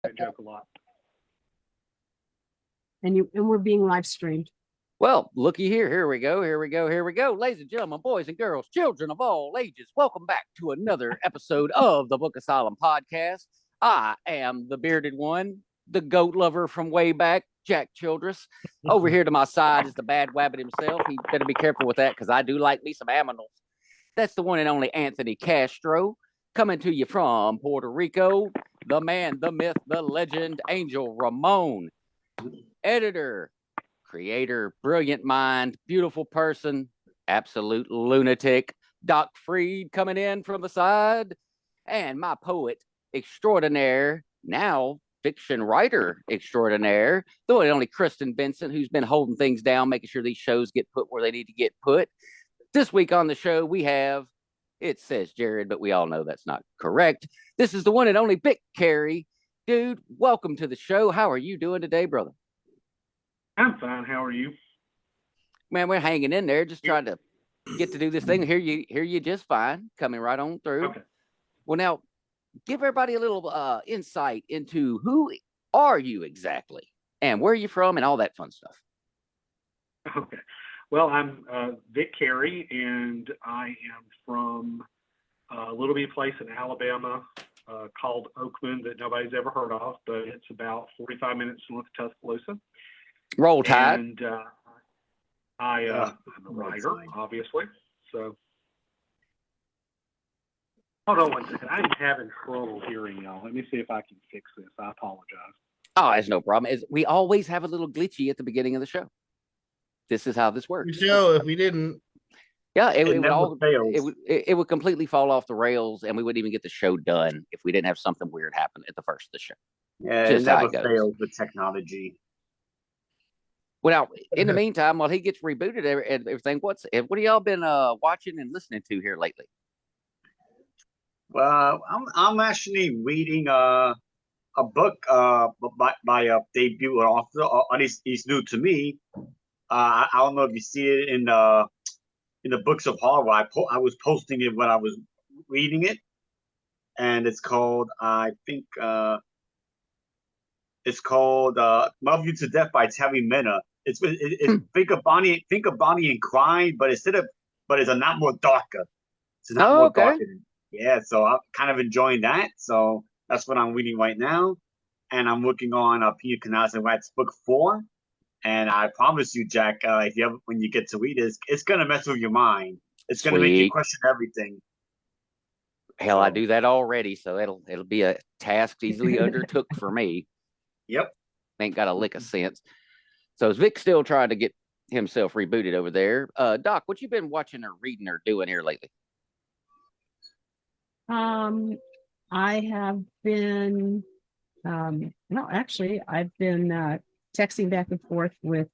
that joke a lot. And we're being live streamed. Well, looky here. Here we go. Ladies and gentlemen, boys and girls, children of all ages, welcome back to another episode of the Book Asylum podcast. I am the bearded one, the goat lover from way back, Jack Childress. Over here to my side is the bad wabbit himself. He better be careful with that because I do like me some aminals. That's the one and only Anthony Castro, coming to you from Puerto Rico. The man, the myth, the legend, Angel Ramon. Editor, creator, brilliant mind, beautiful person, absolute lunatic, Doc Freed coming in from the side, and my poet extraordinaire, now fiction writer extraordinaire, the one and only Kristen, Vincent, who's been holding things down, making sure these shows get put where they need to get put. This week on the show, we have, it says Jared, but we all know that's not correct. This is the one and only Vic Kerry. Dude, welcome to the show. How are you doing today, brother? I'm fine. How are you? Man, we're hanging in there, just trying to get to do this thing. Hear you just fine, coming right on through. Okay. Well, now, give everybody a little insight into who are you exactly, and where are you from, and all that fun stuff. Okay. Well, I'm Vic Kerry, and I am from a little bitty place in Alabama called Oakland that nobody's ever heard of, but it's about 45 minutes north of Tuscaloosa. Roll Tide. And I'm a writer, obviously. So, hold on one second. I'm having trouble hearing y'all. Let me see if I can fix this. I apologize. Oh, it's no problem. We always have a little glitchy at the beginning of the show. This is how this works. Show if we didn't. Yeah, it would completely fall off the rails, and we wouldn't even get the show done if we didn't have something weird happen at the first of the show. Yeah, just it never fails with technology. Well, now, in the meantime, while he gets rebooted and everything, what have y'all been watching and listening to here lately? Well, I'm actually reading a book by a debut author. He's new to me. I don't know if you see it in the books of horror. I was posting it when I was reading it, and it's called Love You to Death by Terry Minner. It's think of Bonnie and Clyde, but it's a lot more darker. It's not more darker. Yeah, so I'm kind of enjoying that. So that's what I'm reading right now, and I'm working on Peter Canazzo-Wright's book 4. And I promise you, Jack, when you get to read it, it's gonna mess with your mind. It's gonna make you question everything. Hell, I do that already, so it'll be a task easily undertook for me. Yep. Ain't got a lick of sense. So is Vic still trying to get himself rebooted over there? Doc, what you been watching or reading or doing here lately? I have been I've been texting back and forth with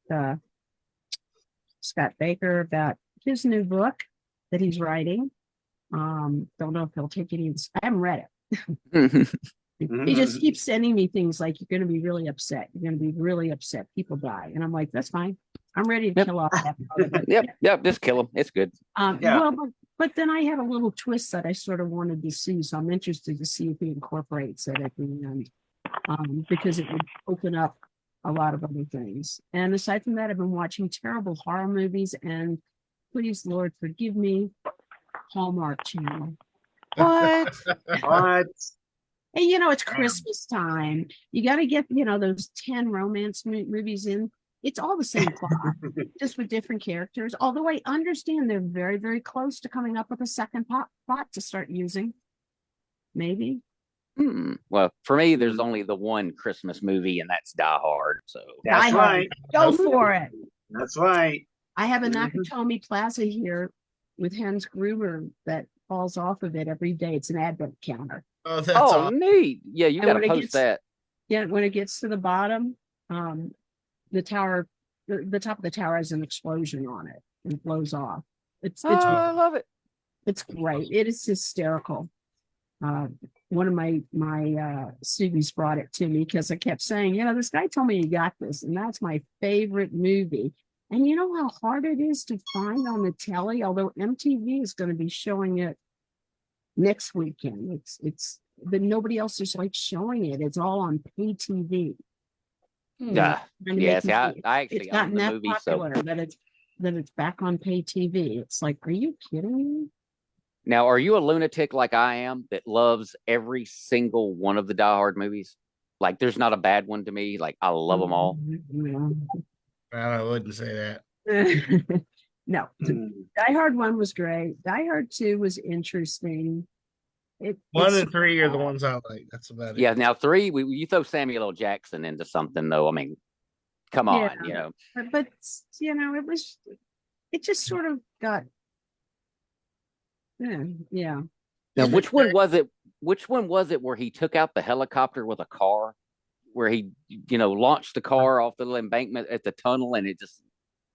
Scott Baker about his new book that he's writing. Don't know if he'll take any. I haven't read it. He just keeps sending me things like, you're going to be really upset. You're going to be really upset. People die. And I'm like, that's fine. I'm ready to kill off that. Yep. Just kill them. It's good. Well, but then I had a little twist that I sort of wanted to see. So I'm interested to see if he incorporates it at the end, because it would open up a lot of other things. And aside from that, I've been watching terrible horror movies, and please, Lord, forgive me, Hallmark Channel. What? And it's Christmas time. You got to get, those 10 romance movies in. It's all the same plot, just with different characters. Although I understand they're very, very close to coming up with a second plot to start using. Maybe. Well, for me, there's only the one Christmas movie, and that's Die Hard. So that's right. Go for it. That's right. I have a Nakatomi Plaza here with Hans Gruber that falls off of it every day. It's an advent counter. Oh, that's awesome. Neat. Yeah, you got to post that. Yeah, when it gets to the bottom, the tower, the top of the tower has an explosion on it and blows off. I love it. It's great. It is hysterical. One of my students brought it to me because I kept saying, this guy told me you got this, and that's my favorite movie. And you know how hard it is to find on the telly, although MTV is going to be showing it next weekend. but nobody else is like showing it. It's all on pay TV. Yeah. Trying to Yeah. make See, it- I it's actually own gotten the that movie, so popular that it's back on pay TV. It's like, are you kidding me? now are you a lunatic like I am that loves every single one of the Die Hard movies? Like, there's not a bad one to me. Like, I love them all. I wouldn't say that. No, the Die Hard 1 was great. Die Hard 2 was interesting. One It's and three are the ones I like. That's about it. Yeah. Now 3, you throw Samuel L. Jackson into something though. I mean, come on, Yeah. you know. but it just sort of got yeah. Now, which one was it? Which one was it where he took out the helicopter with a car, where he, launched the car off the little embankment at the tunnel and it just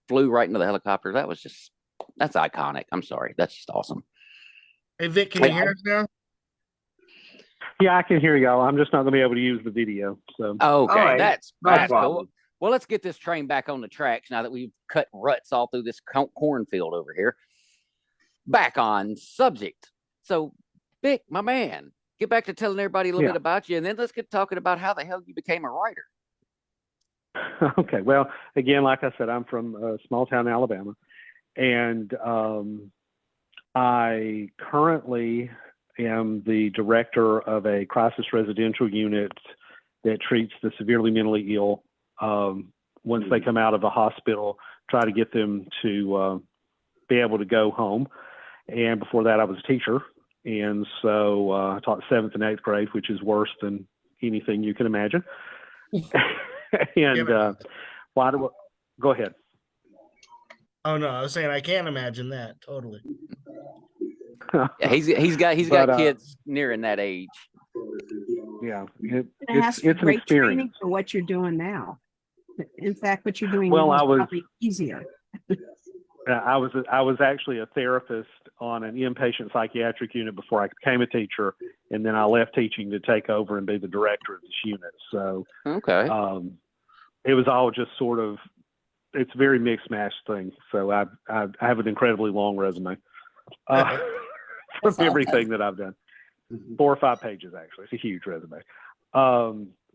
flew right into the helicopter? That's iconic. I'm sorry. That's just awesome. Hey, Vic, can you hear us now? Yeah, I can hear y'all. I'm just not going to be able to use the video. So Okay, All right. that's No cool. problem. Well, let's get this train back on the tracks now that we've cut ruts all through this cornfield over here. Back on subject. So, Vic, my man, get back to telling everybody a little bit about you, and then let's get talking about how the hell you became a writer. Okay. Well, again, like I said, I'm from small town Alabama, and I currently am the director of a crisis residential unit that treats the severely mentally ill. Once they come out of a hospital, try to get them to be able to go home. And before that, I was a teacher. And so I taught 7th and 8th grade, which is worse than anything you can imagine. And go ahead. Oh no, I was saying I can't imagine that totally. Yeah, he's got kids nearing that age. Yeah, It has it's an great training experience. for what you're doing now. In fact, what you're doing Well, now is I was- probably easier. I was actually a therapist on an inpatient psychiatric unit before I became a teacher, and then I left teaching to take over and be the director of this unit. So Okay. it was all just sort of, it's a very mixed match thing. So I have an incredibly long resume from everything that I've done. 4 or 5 pages, actually. It's a huge resume.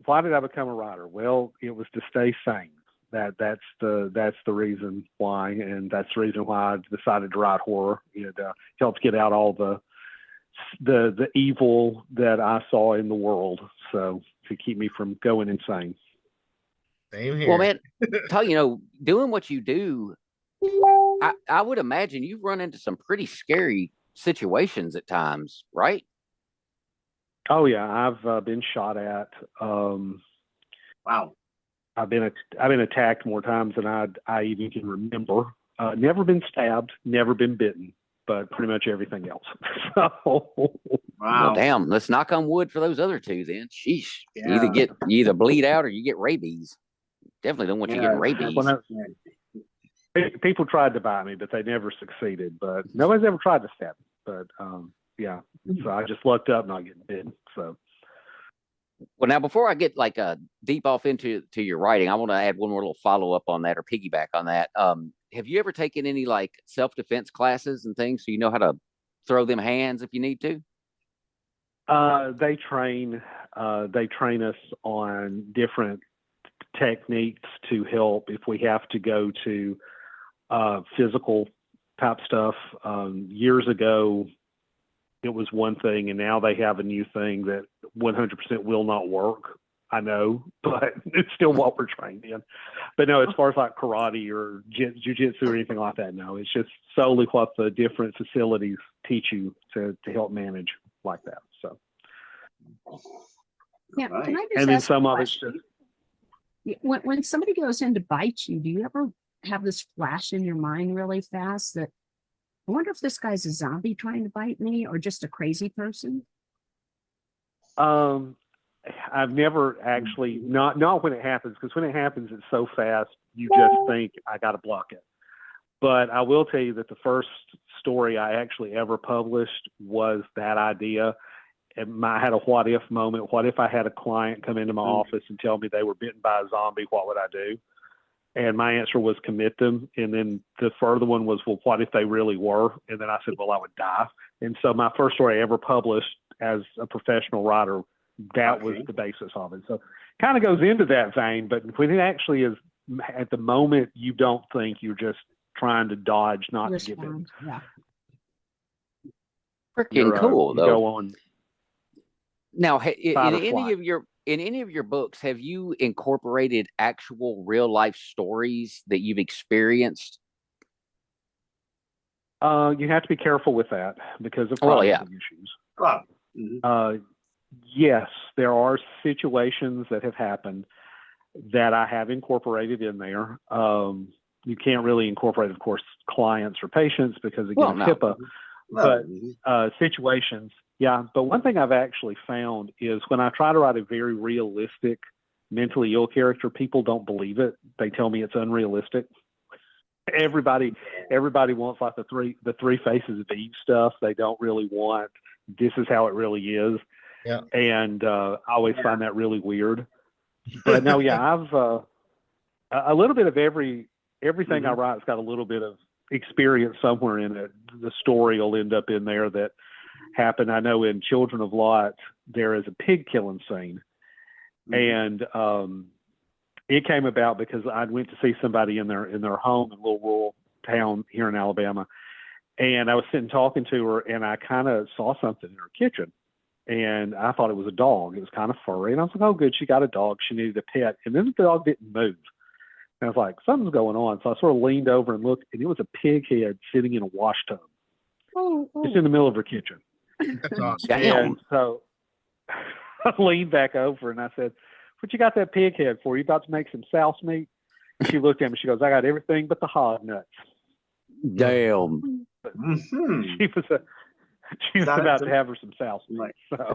Why did I become a writer? Well, it was to stay sane. That's the reason why, and that's the reason why I decided to write horror. It helps get out all the evil that I saw in the world, so to keep me from going insane. Same here. Well, man, doing what you do, I would imagine you've run into some pretty scary situations at times, right? Oh yeah, I've been shot at. Wow. I've been attacked more times than I even can remember. Never been stabbed, never been bitten, but pretty much everything else. So, Well, Wow. damn. Let's knock on wood for those other two then. Sheesh. Yeah. You either bleed out or you get rabies. Definitely don't want you getting rabies. well, no, people tried to buy me, but they never succeeded. But nobody's ever tried to stab me. But yeah, so I just lucked up not getting bitten. So. Well, now before I get deep off into your writing, I want to add one more little follow up on that or piggyback on that. Have you ever taken any self defense classes and things so you know how to throw them hands if you need to? They train us on different techniques to help if we have to go to physical type stuff. Years ago, it was one thing, and now they have a new thing that 100% will not work. I know, but it's still what we're trained in. But no, as far as karate or jiu-jitsu or anything like that, no, it's just solely what the different facilities teach you to help manage like that. So, Yeah, Right. can I just and then ask some a of it's question? just, When somebody goes in to bite you, do you ever have this flash in your mind really fast that I wonder if this guy's a zombie trying to bite me or just a crazy person? I've never actually, not when it happens, because when it happens, it's so fast, you just think, I got to block it. But I will tell you that the first story I actually ever published was that idea. And I had a what if moment. What if I had a client come into my office and tell me they were bitten by a zombie? What would I do? And my answer was commit them. And then the further one was, well, what if they really were? And then I said, well, I would die. And so my first story I ever published as a professional writer, that was the basis of it. So kind of goes into that vein, but when it actually is at the moment, you don't think, you're just trying to dodge, not to get bit. Yeah. Freaking cool, though. Go on. Now, in any of your books, have you incorporated actual real life stories that you've experienced? You have to be careful with that because of privacy issues. Yes, there are situations that have happened that I have incorporated in there. You can't really incorporate, of course, clients or patients because again, HIPAA. But situations, yeah. But one thing I've actually found is when I try to write a very realistic, mentally ill character, people don't believe it. They tell me it's unrealistic. Everybody wants like the three faces of Eve stuff. They don't really want this is how it really is. Yeah. And I always find that really weird. But no, yeah, I've a little bit of everything I write's got a little bit of experience somewhere in it. The story will end up in there that happened. I know in Children of Lot there is a pig killing scene, and it came about because I went to see somebody in their home in a little rural town here in Alabama, and I was sitting talking to her, and I kind of saw something in her kitchen, and I thought it was a dog. It was kind of furry, and I was like, "Oh, good, she got a dog. She needed a pet." And then the dog didn't move. And I was like, something's going on. So I sort of leaned over and looked, and it was a pig head sitting in a wash tub. Just in the middle of her kitchen. That's awesome. And so I leaned back over and I said, "What you got that pig head for? You about to make some souse meat?" She looked at me. She goes, "I got everything but the hog nuts." Damn. She was about to have her some souse meat. So.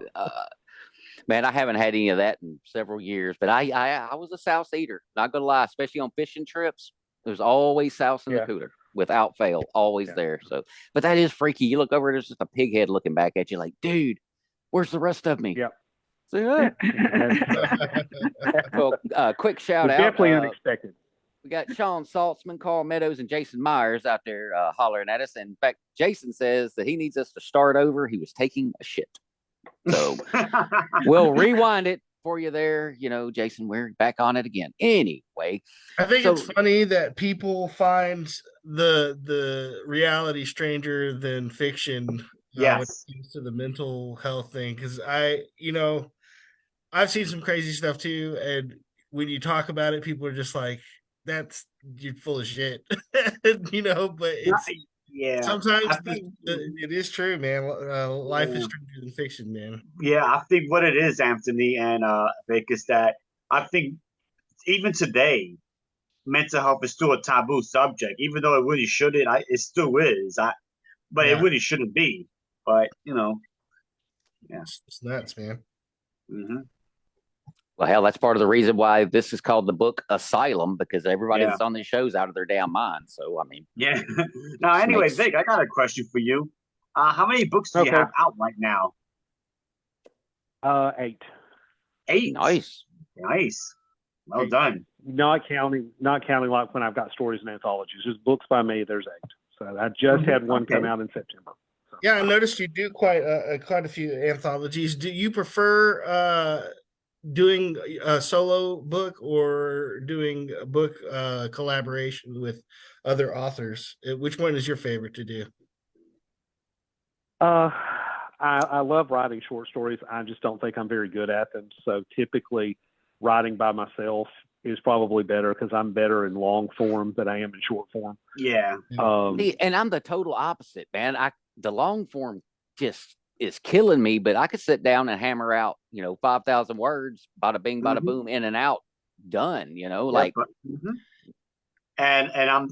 Man, I haven't had any of that in several years, but I was a souse eater. Not gonna lie, especially on fishing trips. There's always souse in the cooler, without fail, always there. So, but that is freaky. You look over, there's just a pig head looking back at you, like, dude, where's the rest of me? Yep. So, well, quick shout out. Definitely unexpected. We got Sean Saltzman, Carl Meadows, and Jason Myers out there hollering at us. And in fact, Jason says that he needs us to start over. He was taking a shit. So we'll rewind it for you there. You know, Jason, we're back on it again. Anyway, I think it's funny that people find the reality stranger than fiction when it comes to the mental health thing. Because I've seen some crazy stuff too, and when you talk about it, people are just like, "You're full of shit," but it's. Yeah, sometimes it is true, man. Life is stranger than fiction, man. Yeah, I think what it is, Anthony and Vic, is that I think even today, mental health is still a taboo subject, even though it really shouldn't. It still is. But it really shouldn't be. But it's nuts, man. Well, hell, that's part of the reason why this is called the Book Asylum, because everybody that's on this show's out of their damn mind. So, I mean. Yeah. Now, anyway, Vic, I got a question for you. How many books do you have out right now? 8. 8? Nice. Well done. Not counting like when I've got stories and anthologies. Just books by me, there's 8. So I just had one come out in September. So. Yeah, I noticed you do quite a few anthologies. Do you prefer doing a solo book or doing a book collaboration with other authors? Which one is your favorite to do? I love writing short stories. I just don't think I'm very good at them. So typically writing by myself is probably better because I'm better in long form than I am in short form. Yeah. And I'm the total opposite, man. The long form just is killing me, but I could sit down and hammer out, 5,000 words, bada bing, bada boom, in and out, done. And I'm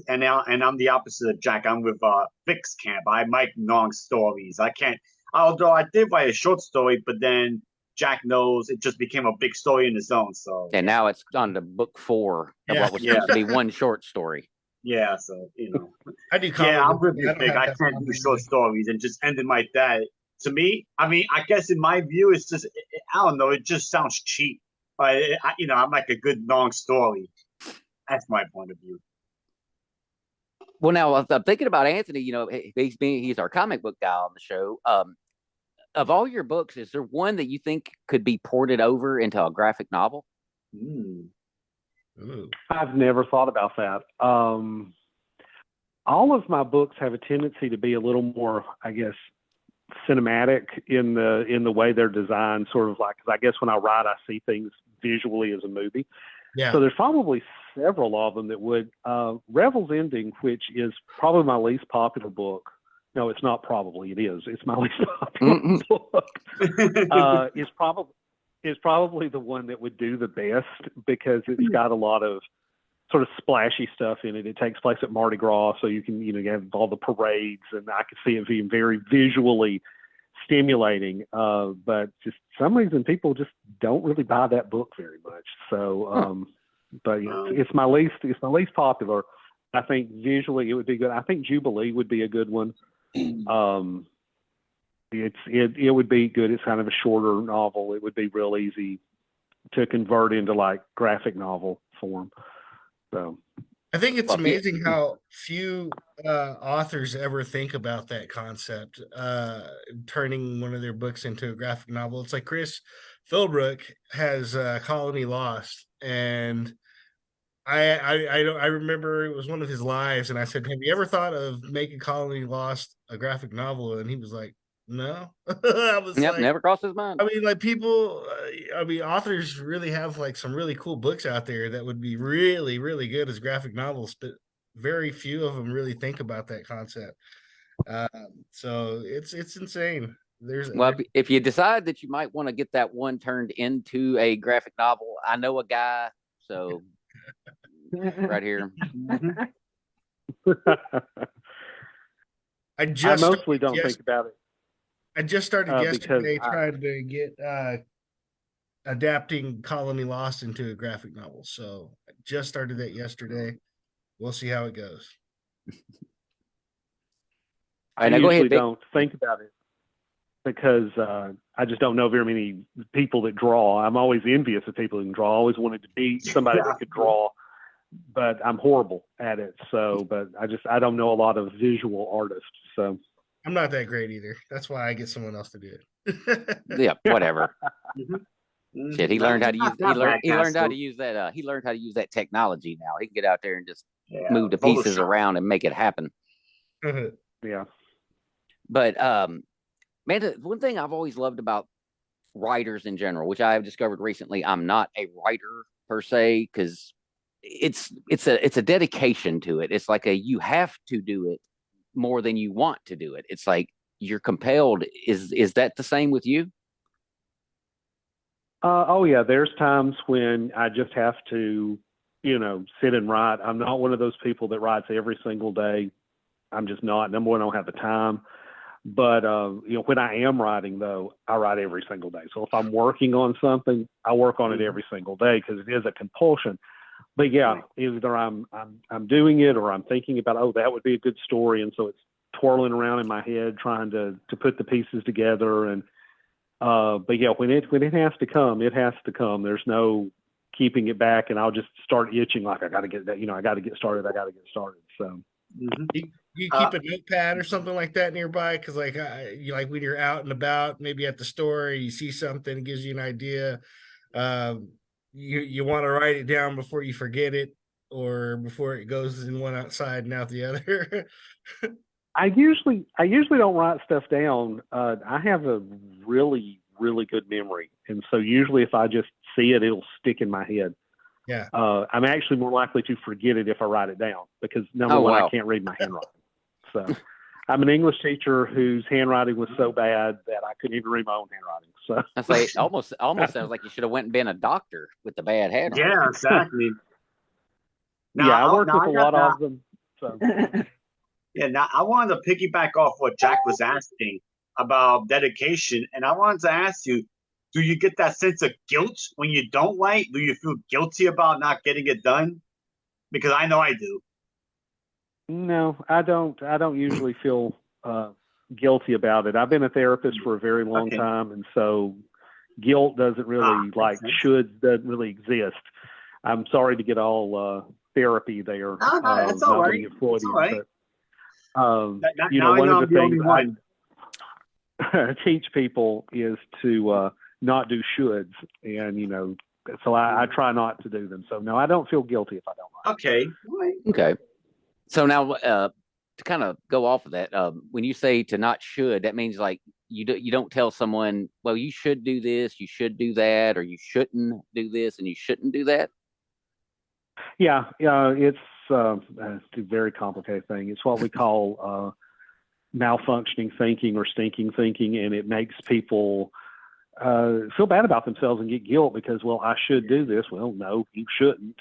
the opposite of Jack. I'm with Vic's camp. I like long stories. I can't. Although I did write a short story, but then Jack knows it just became a big story in its own. So now it's on to book 4 of what was supposed to be one short story. Yeah, so I do. I'm with you, Vic. I can't do short stories and just end it like that. To me, I mean, I guess in my view, it's just I don't know. It just sounds cheap. I'm like a good long story. That's my point of view. Well, now I'm thinking about Anthony. He's our comic book guy on the show. of all your books, is there one that you think could be ported over into a graphic novel? Mm. Ooh. I've never thought about that. All of my books have a tendency to be a little more, I guess, cinematic in the way they're designed. Sort of like, 'cause I guess when I write, I see things visually as a movie. Yeah. So there's probably several of them that would. Revel's Ending, which is probably my least popular book. No, it's not probably. It is. It's my least popular book. Is probably the one that would do the best because it's got a lot of sort of splashy stuff in it. It takes place at Mardi Gras, so you can, you have all the parades, and I could see it being very visually stimulating. But just some reason people just don't really buy that book very much. So, but it's my least popular. I think visually it would be good. I think Jubilee would be a good one. It would be good. It's kind of a shorter novel. It would be real easy to convert into like graphic novel form. So I think it's amazing how few authors ever think about that concept, turning one of their books into a graphic novel. It's like Chris Philbrook has Colony Lost, and I remember it was one of his lives, and I said, "Have you ever thought of making Colony Lost a graphic novel?" And he was like, "No." I was like, never crossed his mind. I mean, like people, authors really have like some really cool books out there that would be really, really good as graphic novels, but very few of them really think about that concept. So it's insane. Well, if you decide that you might want to get that one turned into a graphic novel, I know a guy. So right here. I mostly don't think about it. I just started yesterday trying to get adapting Colony Lost into a graphic novel. So I just started that yesterday. We'll see how it goes. I usually don't think about it because I just don't know very many people that draw. I'm always envious of people who can draw. I always wanted to be somebody that could draw, but I'm horrible at it. So, but I don't know a lot of visual artists. So I'm not that great either. That's why I get someone else to do it. Yeah, whatever. Shit, he learned how to use. He learned how to use that. He learned how to use that technology now. He can get out there and just move the pieces around and make it happen. Yeah. But man, one thing I've always loved about writers in general, which I have discovered recently, I'm not a writer per se, because it's a dedication to it. It's like you have to do it more than you want to do it. It's like you're compelled. Is that the same with you? Oh yeah, there's times when I just have to, sit and write. I'm not one of those people that writes every single day. I'm just not. Number one, I don't have the time. But when I am writing, though, I write every single day. So if I'm working on something, I work on it every single day because it is a compulsion. But yeah, either I'm doing it or I'm thinking about, oh, that would be a good story, and so it's twirling around in my head trying to put the pieces together. And but yeah, when it has to come, it has to come. There's no keeping it back, and I'll just start itching like I got to get that. I got to get started. So. You keep a notepad or something like that nearby, because like when you're out and about, maybe at the store, you see something, it gives you an idea. You want to write it down before you forget it, or before it goes in one outside and out the other. I usually don't write stuff down. I have a really, really good memory, and so usually if I just see it, it'll stick in my head. Yeah. I'm actually more likely to forget it if I write it down because number one, I can't read my handwriting. So I'm an English teacher whose handwriting was so bad that I couldn't even read my own handwriting. So I say almost sounds like you should have went and been a doctor with the bad handwriting. Yeah, exactly. I worked with a lot of them. So yeah, now I wanted to piggyback off what Jack was asking about dedication, and I wanted to ask you, do you get that sense of guilt when you don't write? Do you feel guilty about not getting it done? Because I know I do. No, I don't. I don't usually feel guilty about it. I've been a therapist for a very long time, and so guilt doesn't really doesn't really exist. I'm sorry to get all therapy there. No, that's all right. That's all right. But, one of the things teach people is to not do shoulds, and so I try not to do them. So no, I don't feel guilty if I don't like. Okay. Okay. So now, to kind of go off of that, when you say to not should, that means like you don't tell someone, well, you should do this, you should do that, or you shouldn't do this and you shouldn't do that. Yeah, it's a very complicated thing. It's what we call malfunctioning thinking or stinking thinking, and it makes people feel bad about themselves and get guilt because, well, I should do this. Well, no, you shouldn't,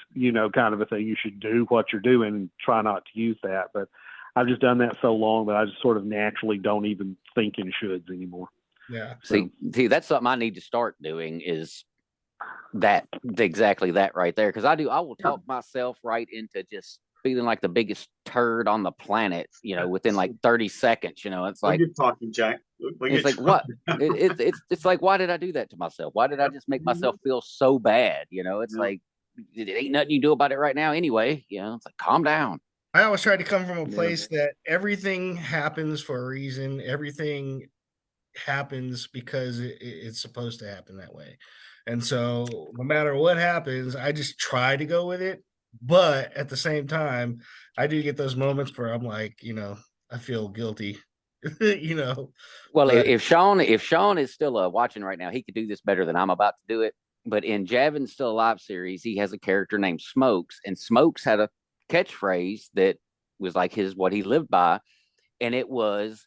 kind of a thing. You should do what you're doing and try not to use that. But I've just done that so long that I just sort of naturally don't even think in shoulds anymore. Yeah. See, that's something I need to start doing is that exactly that right there. Because I will talk myself right into just feeling like the biggest turd on the planet, within like 30 seconds. It's like, you're talking, Jack. It's like, what? It's like, why did I do that to myself? Why did I just make myself feel so bad? It's like, it ain't nothing you do about it right now anyway. It's like, calm down. I always try to come from a place that everything happens for a reason. Everything happens because it's supposed to happen that way. And so no matter what happens, I just try to go with it. But at the same time, I do get those moments where I'm like, I feel guilty, Well, but if Sean is still watching right now, he could do this better than I'm about to do it. But in Javin's Still Alive series, he has a character named Smokes, and Smokes had a catchphrase that was like what he lived by, and it was,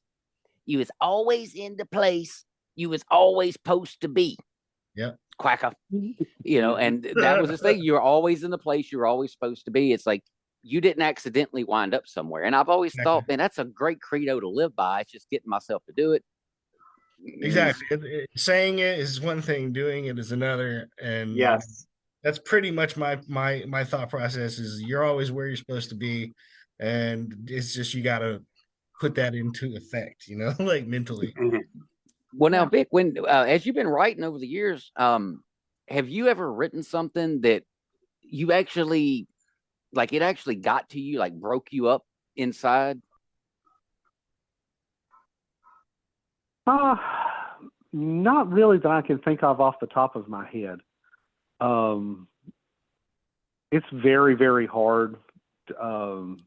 "You was always in the place you was always supposed to be." Yeah. Quacker. And that was the thing. You're always in the place you're always supposed to be. It's like you didn't accidentally wind up somewhere. And I've always thought, man, that's a great credo to live by. It's just getting myself to do it. Exactly. Saying it is one thing, doing it is another. And yes, that's pretty much my thought process is you're always where you're supposed to be. And it's just, you got to put that into effect, like mentally. Well, now, Vic, when as you've been writing over the years, have you ever written something that you actually, like, it actually got to you, like broke you up inside? Not really that I can think of off the top of my head. It's very, very hard for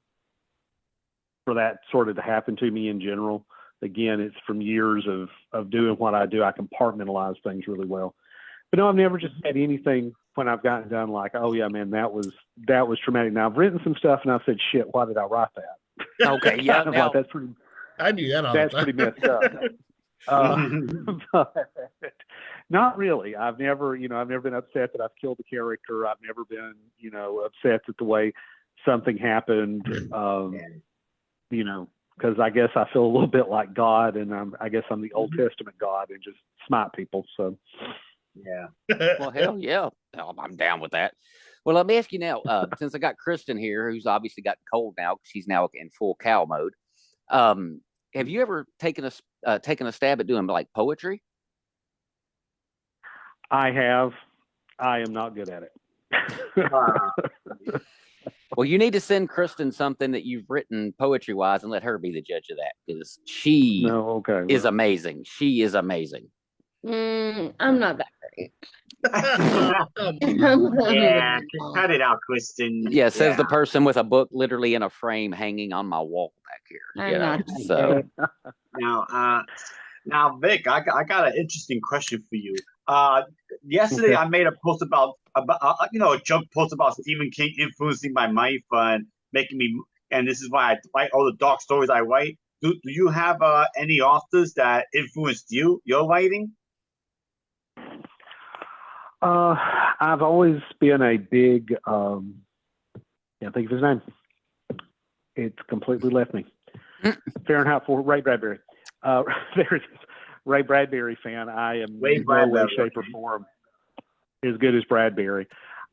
that sort of to happen to me in general. Again, it's from years of doing what I do. I compartmentalize things really well. But no, I've never just had anything when I've gotten done like, oh yeah, man, that was traumatic. Now I've written some stuff and I've said, shit, why did I write that? Okay, yeah, Like, that's pretty. I do that all That's the time. pretty messed up. But not really. I've never been upset that I've killed the character. I've never been, upset at the way something happened. Because I guess I feel a little bit like God, and I guess I'm the Old Testament God and just smite people. So, yeah. Well, hell yeah, I'm down with that. Well, let me ask you now, since I got Kristen here, who's obviously gotten cold now, she's now in full cow mode. Have you ever taken a stab at doing like poetry? I have. I am not good at it. Well, you need to send Kristen something that you've written poetry wise and let her be the judge of that, because she is amazing. She is amazing. I'm not that great. Yeah, cut it out, Kristen. Yeah, says the person with a book literally in a frame hanging on my wall back here. So now, Vic, I got an interesting question for you. Yesterday I made a post about a joke post about Stephen King influencing my life and making me, and this is why I write all the dark stories I write. Do you have any authors that influenced your writing? I've always been a big, can't think of his name. It's completely left me. Fahrenheit 4, Ray Bradbury. There it is. Ray Bradbury fan. I am in no way, shape, or form as good as Bradbury.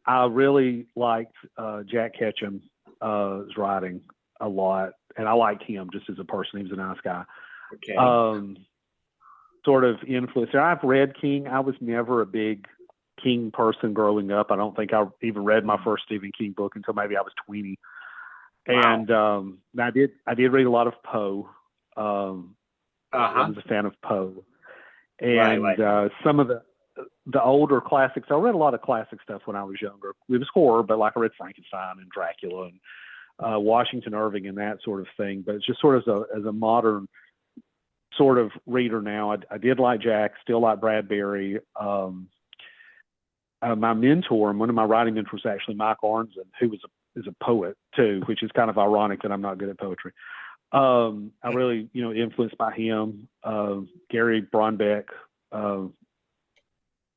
I really liked Jack Ketchum's writing a lot, and I liked him just as a person. He was a nice guy. Okay. Sort of influencer. I've read King. I was never a big King person growing up. I don't think I even read my first Stephen King book until maybe I was 20. Wow. And I did read a lot of Poe. Uh-huh. was a fan of Poe, and Right. Some of the older classics. I read a lot of classic stuff when I was younger. It was horror, but like I read Frankenstein and Dracula and Washington Irving and that sort of thing. But it's just sort of as a modern sort of reader now. I did like Jack, still like Bradbury. My mentor and one of my writing mentors was actually Mike Arnzen, who is a poet too, which is kind of ironic that I'm not good at poetry. I really, influenced by him. Gary Bronbeck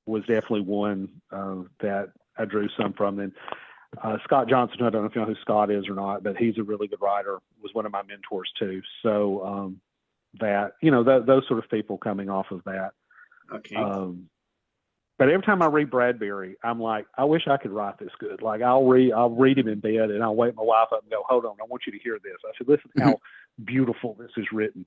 was definitely one that I drew some from. And Scott Johnson, I don't know if you know who Scott is or not, but he's a really good writer, was one of my mentors too. So those sort of people coming off of that. Okay. But every time I read Bradbury, I'm like, I wish I could write this good. Like I'll read him in bed and I'll wake my wife up and go, hold on, I want you to hear this. I said, listen how beautiful this is written.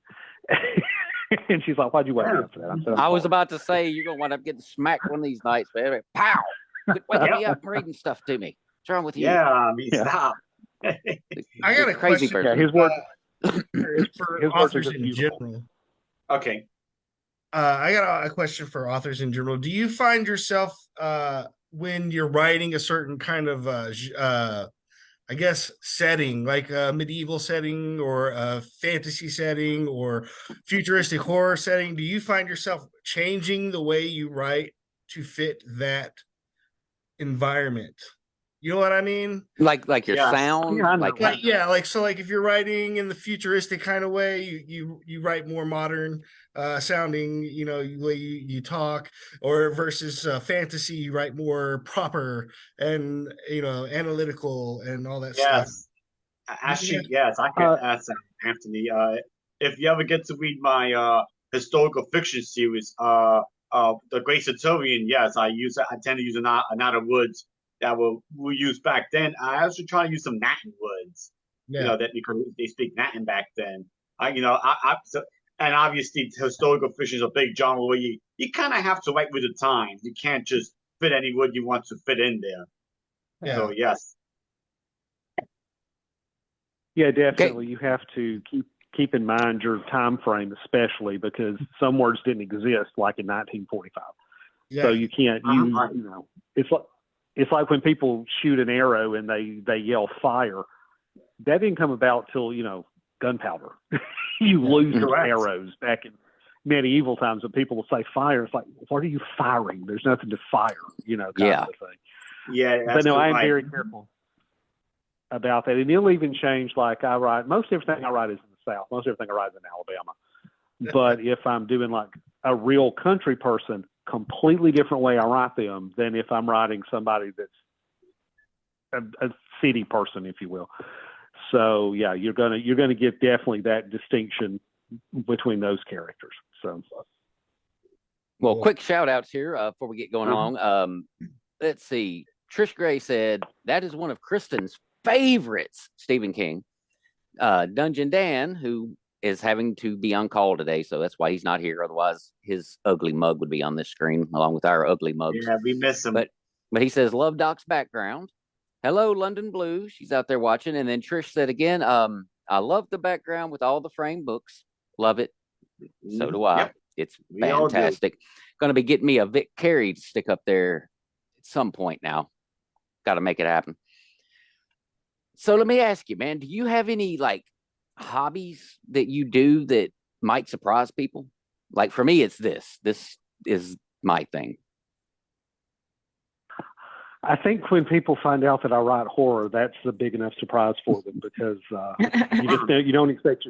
And she's like, why'd you wake me up for that? I was about to say, you're going to wind up getting smacked one of these nights, man. Pow! Quit waking me up and reading stuff to me. What's wrong with you? Yeah, I mean, stop. I got a Crazy question. person. Yeah, his work For his work authors is in beautiful. general. Okay. I got a question for authors in general. Do you find yourself when you're writing a certain kind of I guess setting, like a medieval setting or a fantasy setting or futuristic horror setting, do you find yourself changing the way you write to fit that environment? You know what I mean? Like your Yes. sound, Yeah, I know. Like if you're writing in the futuristic kind of way, you write more modern sounding, the way you talk, or versus fantasy, you write more proper and analytical and all that stuff. Yes. Actually, yes, I could ask Anthony. If you ever get to read my historical fiction series, The Great Centurion, yes, I tend to use another words that we used back then. I also try to use some Latin words, that because they speak Latin back then. And obviously historical fiction is a big genre where you kind of have to write with the times. You can't just fit any word you want to fit in there. Yeah. So yes. Yeah, definitely. You have to keep in mind your time frame, especially because some words didn't exist like in 1945. Yeah. So you can't it's like when people shoot an arrow and they yell fire. That didn't come about till gunpowder. You lose arrows back in medieval times when people will say fire. It's like, what are you firing? There's nothing to fire, kind of a thing. Yeah, but no, I am very careful about that. And it'll even change. Like I write, most everything I write is in the South. Most everything I write is in Alabama. But if I'm doing like a real country person, completely different way I write them than if I'm writing somebody that's a city person, if you will. So yeah, you're gonna get definitely that distinction between those characters. So, well, quick shout outs here before we get going along. Let's see. Trish Gray said that is one of Kristen's favorites, Stephen King. Dungeon Dan, who is having to be on call today, so that's why he's not here. Otherwise, his ugly mug would be on this screen along with our ugly mugs. Yeah, we miss him. But he says, love Doc's background. Hello, London Blue. She's out there watching. And then Trish said again, I love the background with all the framed books. Love it. So do I. Yep. It's We all do. fantastic. Going to be getting me a Vic Kerry to stick up there at some point now. Got to make it happen. So let me ask you, man, do you have any like hobbies that you do that might surprise people? Like for me, it's this. This is my thing. I think when people find out that I write horror, that's a big enough surprise for them because you don't expect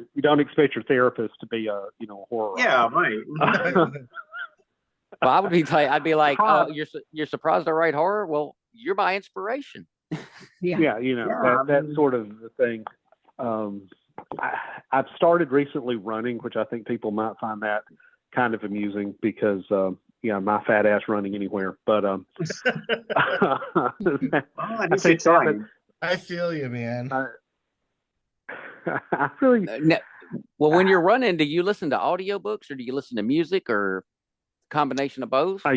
your therapist to be a horror. Yeah, right. Well, I'd be like, oh, you're surprised I write horror? Well, you're my inspiration. Yeah, that's sort of the thing. I've started recently running, which I think people might find that kind of amusing because my fat ass running anywhere. But I feel you, man. I really well, when you're running, do you listen to audiobooks or do you listen to music or combination of both? I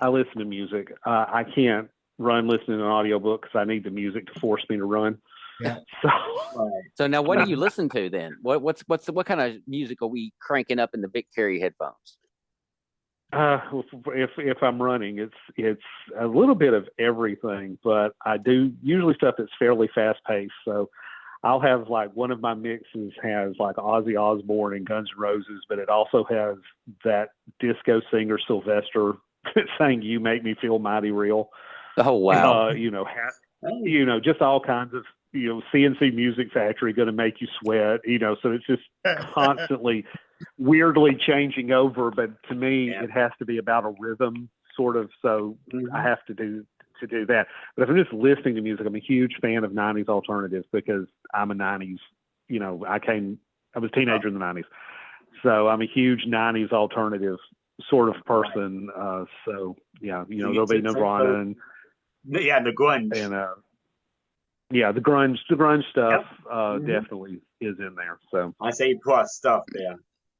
listen to music. I can't run listening to an audiobook because I need the music to force me to run. Yeah. So, Right. So now, what do you listen to then? What kind of music are we cranking up in the Vic Kerry headphones? if I'm running, it's a little bit of everything, but I do usually stuff that's fairly fast paced. So I'll have like one of my mixes has like Ozzy Osbourne and Guns N' Roses, but it also has that disco singer Sylvester saying "You Make Me Feel Mighty Real." Oh wow! Just all kinds of CNC Music Factory going to make you sweat. So it's just constantly weirdly changing over. But to me, it has to be about a rhythm, sort of. So I have to do that. But if I'm just listening to music, I'm a huge fan of '90s alternatives because I'm a '90s. I was a teenager in the '90s, so I'm a huge '90s alternative sort of person. So yeah, there'll be Nirvana and the grunge and the grunge stuff definitely is in there. So I say plus stuff there.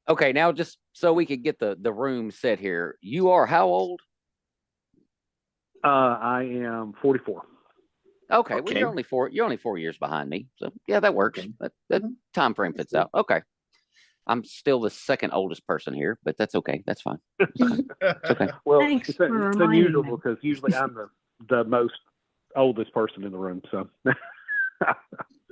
Okay, now just so we could get the room set here, you are how old? I am 44. Okay, well you're only 4 years behind me, so yeah, that works. Okay. That time frame fits out. Okay, I'm still the second oldest person here, but that's okay. That's fine. It's okay. Well, Thanks it's for unusual reminding me. because usually I'm the most oldest person in the room. So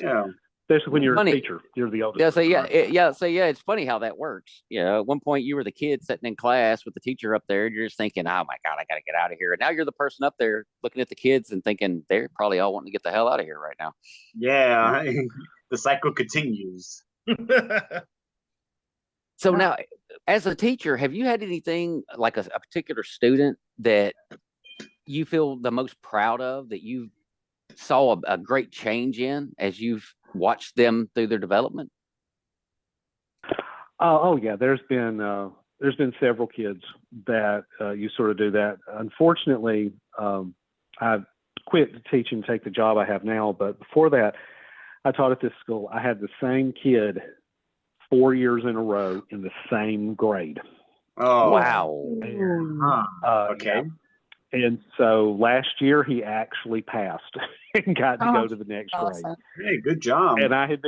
Yeah. especially when you're Funny. a teacher, you're the oldest. Yeah, so person in the room. it's funny how that works. At one point you were the kid sitting in class with the teacher up there, and you're just thinking, "Oh my God, I got to get out of here." And now you're the person up there looking at the kids and thinking they're probably all wanting to get the hell out of here right now. Yeah. The cycle continues. So now, as a teacher, have you had anything like a particular student that you feel the most proud of that you saw a great change in as you've watched them through their development? Oh yeah, there's been several kids that you sort of do that. Unfortunately, I quit teaching to take the job I have now, but before that, I taught at this school. I had the same kid 4 years in a row in the same grade. Oh Wow. okay. And so last year he actually passed and got to go to the next grade. Hey, good job. And I had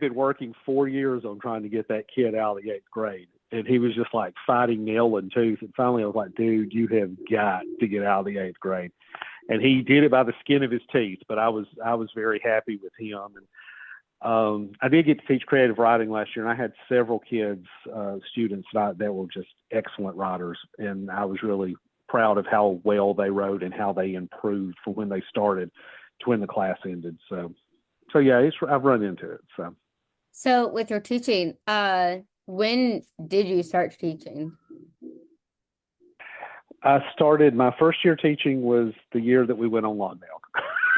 been working 4 years on trying to get that kid out of the 8th grade. And he was just like fighting nail and tooth. And finally I was like, dude, you have got to get out of the 8th grade. And he did it by the skin of his teeth, but I was very happy with him. And I did get to teach creative writing last year, and I had several kids, students that were just excellent writers. And I was really proud of how well they wrote and how they improved from when they started to when the class ended. So yeah, I've run into it. So with your teaching, when did you start teaching? I started my first year teaching was the year that we went on lockdown.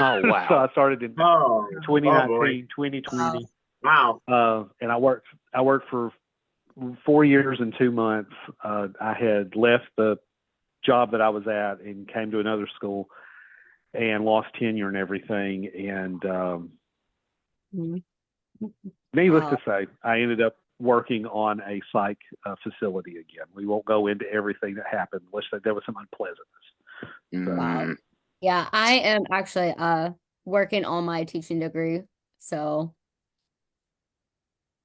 Oh wow. So I started in 2019, 2020. Wow. And I worked for 4 years and 2 months. I had left the job that I was at and came to another school and lost tenure and everything. And needless to say, I ended up working on a psych facility again. We won't go into everything that happened. Let's say there was some unpleasantness. Wow. Yeah, I am actually working on my teaching degree. So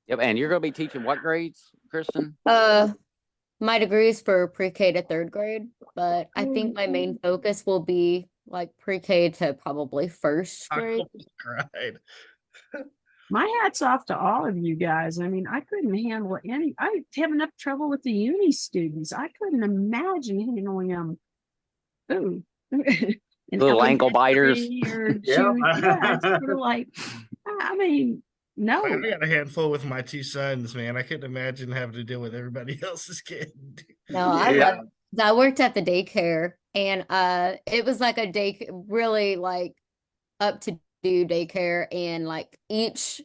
Yep, and you're going to be teaching what grades, Kristen? my degree is for pre-K to 3rd grade, but I think my main focus will be like pre-K to probably 1st grade. Right. My hat's off to all of you guys. I mean, I couldn't handle I have enough trouble with the uni students. I couldn't imagine handling them. Ooh. Little ankle biters. Or yeah, it's sort of like, I mean, no. I got a handful with my 2 sons, man. I couldn't imagine having to deal with everybody else's kid. No, I worked at the daycare, and it was like a really like up to do daycare, and like each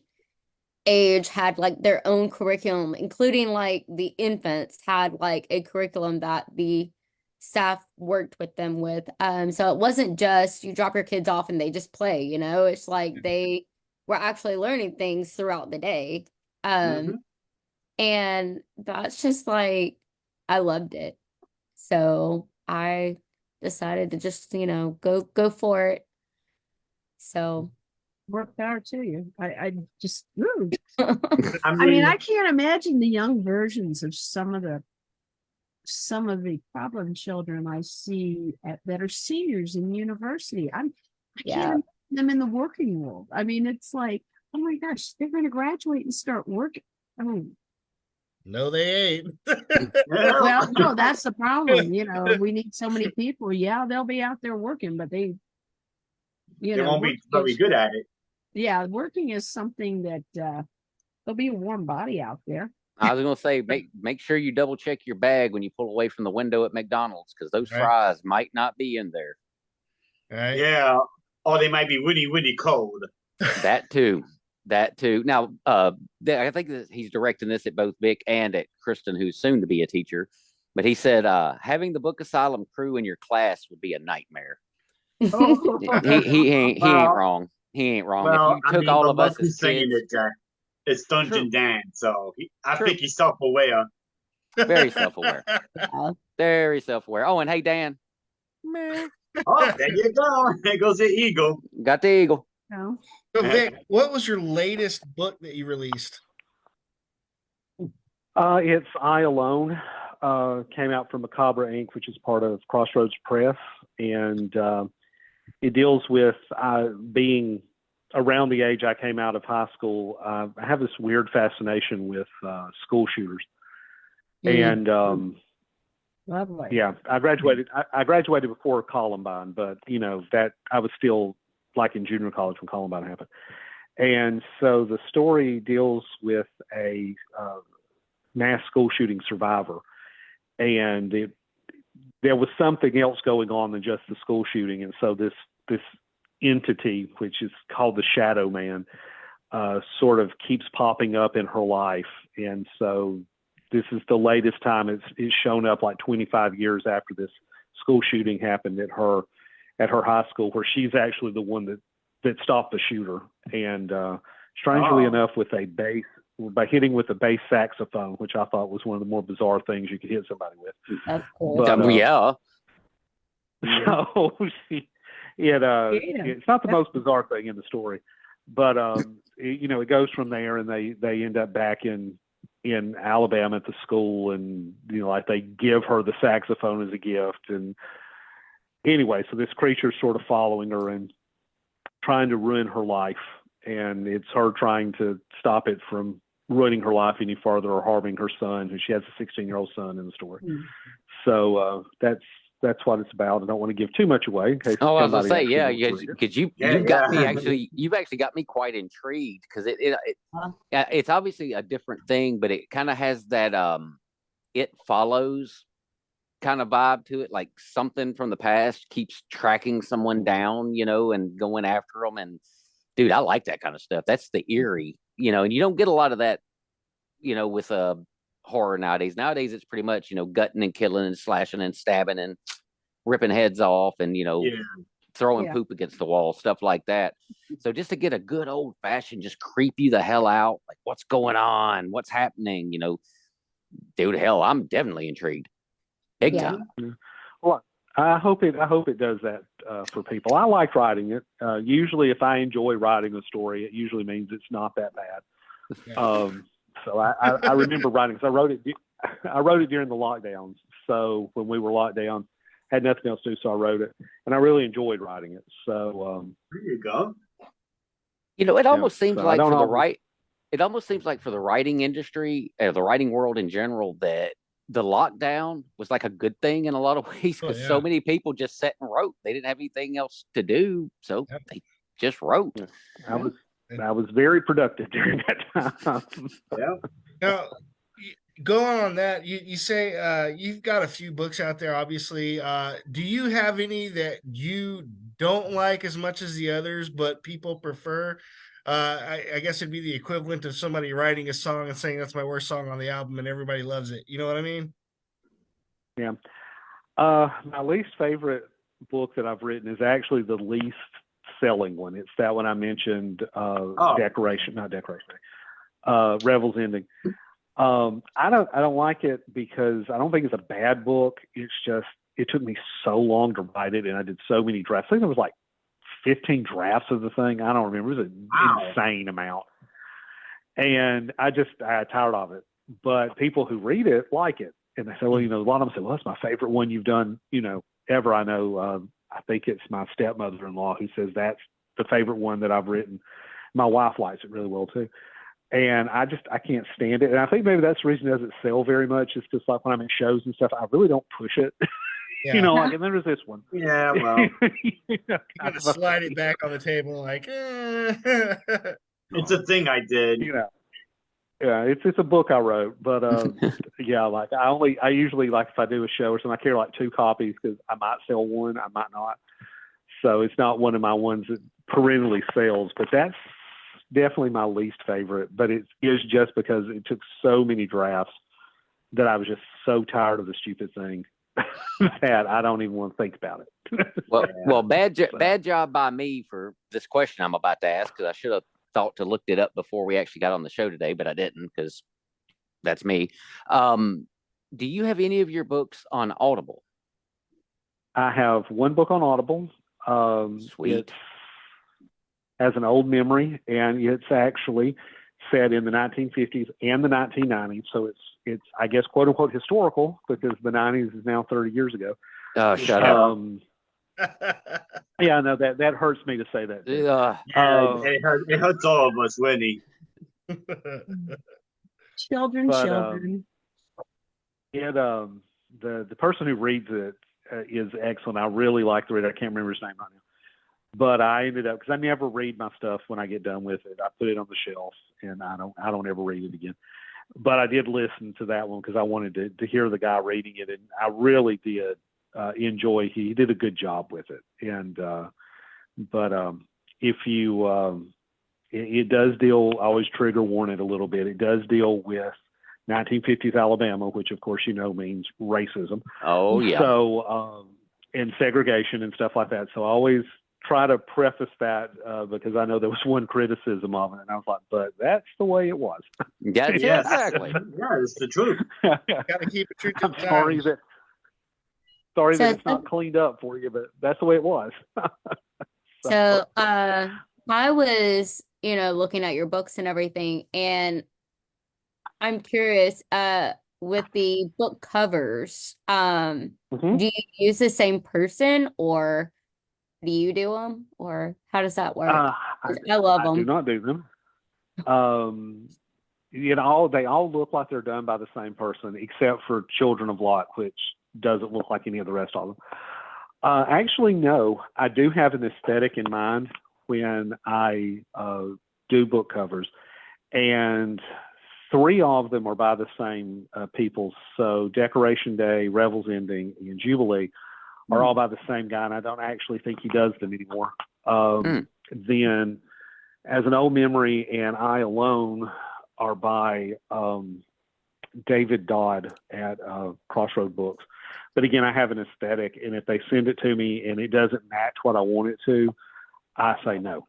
age had like their own curriculum, including like the infants had like a curriculum that the staff worked with them with. So it wasn't just you drop your kids off and they just play, it's like they were actually learning things throughout the day. And that's just like, I loved it. So I decided to just, go for it. So More power to you. I just, ooh. I I mean, mean, I can't imagine the young versions of some of the problem children I see that are seniors in university. I Yeah. can't imagine them in the working world. I mean, it's like, oh my gosh, they're going to graduate and start working. Oh, No, they ain't. well, no, that's the problem. You know, we need so many people. Yeah, they'll be out there working, but they won't be working very is, good at it. yeah, working is something that there'll be a warm body out there. I was gonna say, make sure you double check your bag when you pull away from the window at McDonald's, because those Right. fries might not be in there. Right. Yeah. Or they might be really, really cold. That too. That too. Now, I think that he's directing this at both Vic and at Kristen, who's soon to be a teacher. But he said having the Book Asylum crew in your class would be a nightmare. Oh, He ain't wrong. He ain't wrong. If Well, you I took mean, all but of us look who's as singing kids, it, Jack. It's Dungeon True. Dan, so I True. think he's self-aware. very self-aware, Yeah. very self-aware. Oh, and hey, Dan, meh, Oh, there you go. There goes the eagle. got the eagle. no. So, Vic, what was your latest book that you released? It's I Alone. Came out from Macabre Inc., which is part of Crossroads Press, and it deals with being around the age I came out of high school. I have this weird fascination with school shooters, and Lovely. yeah, I graduated. I graduated before Columbine, but that I was still like in junior college when Columbine happened, and so the story deals with a mass school shooting survivor, and there was something else going on than just the school shooting, and so this entity, which is called the Shadow Man, sort of keeps popping up in her life, and so this is the latest time it's shown up, like 25 years after this school shooting happened at her high school, where she's actually the one that stopped the shooter, and strangely enough, by hitting with a bass saxophone, which I thought was one of the more bizarre things you could hit somebody with. That's cool. But, Yeah. So it's not the most bizarre thing in the story, but it goes from there, and they end up back in Alabama at the school, and like they give her the saxophone as a gift, and anyway, so this creature's sort of following her and trying to ruin her life, and it's her trying to stop it from ruining her life any further or harming her son, who she has a 16-year-old son in the story. So that's what it's about. I don't want to give too much away in case. Oh, I was gonna say, somebody yeah, actually wants to read it. because you've actually got me quite intrigued, because it's obviously a different thing, but it kind of has that It Follows kind of vibe to it, like something from the past keeps tracking someone down, and going after them. And dude, I like that kind of stuff. That's the eerie, and you don't get a lot of that, with horror nowadays. Nowadays, it's pretty much, gutting and killing and slashing and stabbing and ripping heads off and, throwing poop against the wall, stuff like that. So just to get a good old fashioned, just creep you the hell out, like what's going on, what's happening, dude, hell, I'm definitely intrigued. Big time. Well, I hope it does that for people. I like writing it. Usually, if I enjoy writing a story, it usually means it's not that bad. So I remember writing, because I wrote it during the lockdowns. So when we were locked down, had nothing else to do, so I wrote it, and I really enjoyed writing it. So there you go. It almost seems so like it almost seems like for the writing industry, the writing world in general, that the lockdown was like a good thing in a lot of ways, because so many people just sat and wrote. They didn't have anything else to do, so they just wrote. I was very productive during that time. Yeah. Now, going on that, you say you've got a few books out there, obviously. Do you have any that you don't like as much as the others, but people prefer? I guess it'd be the equivalent of somebody writing a song and saying that's my worst song on the album and everybody loves it. You know what I mean? Yeah. My least favorite book that I've written is actually the least selling one. It's that one I mentioned, Revel's Ending. I don't like it because I don't think it's a bad book. It's just, it took me so long to write it, and I did so many drafts. I think there was like 15 drafts of the thing. I don't remember. It was an insane amount. And I tired of it. But people who read it like it. And they say, well, a lot of them say, well, that's my favorite one you've done, ever. I know, I think it's my stepmother-in-law who says that's the favorite one that I've written. My wife likes it really well too. And I can't stand it. And I think maybe that's the reason it doesn't sell very much. It's just like when I'm at shows and stuff, I really don't push it. Yeah. And then there's this one. Yeah, well. You're going to slide it back on the table like, It's a thing I did. Yeah, it's a book I wrote, but yeah, like I usually, like, if I do a show or something, I carry like 2 copies because I might sell one, I might not. So it's not one of my ones that perennially sells, but that's definitely my least favorite. But it is just because it took so many drafts that I was just so tired of the stupid thing that I don't even want to think about it. Well, bad job by me for this question I'm about to ask, because I should have thought to look it up before we actually got on the show today, but I didn't, because that's me. Do you have any of your books on Audible? I have one book on Audible. Sweet. It has an old memory, and it's actually set in the 1950s and the 1990s. So it's I guess, quote unquote, historical, because the 90s is now 30 years ago. Oh, shut up. Yeah, I know that hurts me to say that. It hurts all of us, Winnie. Children. The person who reads it is excellent. I really like the reader. I can't remember his name right now, but I ended up, because I never read my stuff when I get done with it. I put it on the shelf, and I don't ever read it again. But I did listen to that one because I wanted to hear the guy reading it, and I really did enjoy. He did a good job with it, and but if you it does deal, I always trigger warn it a little bit. It does deal with 1950s Alabama, which of course means racism. Oh yeah. So and segregation and stuff like that. So I always try to preface that because I know there was one criticism of it, and I was like, but that's the way it was. That's exactly. Yeah, it's the truth. Got to keep it true to I'm sorry times. that So it's not cleaned up for you, but that's the way it was. So I was, looking at your books and everything, and I'm curious, with the book covers, Mhm. do you use the same person, or do you do them, or how does that work? I love I do them. not do them. They all look like they're done by the same person, except for Children of Lot, which doesn't look like any of the rest of them. Actually, no. I do have an aesthetic in mind when I do book covers, and 3 of them are by the same people. So Decoration Day, Revel's Ending, and Jubilee are all by the same guy, and I don't actually think he does them anymore. Then, As an Old Memory and I Alone are by David Dodd at Crossroad Books. But again, I have an aesthetic, and if they send it to me and it doesn't match what I want it to, I say no.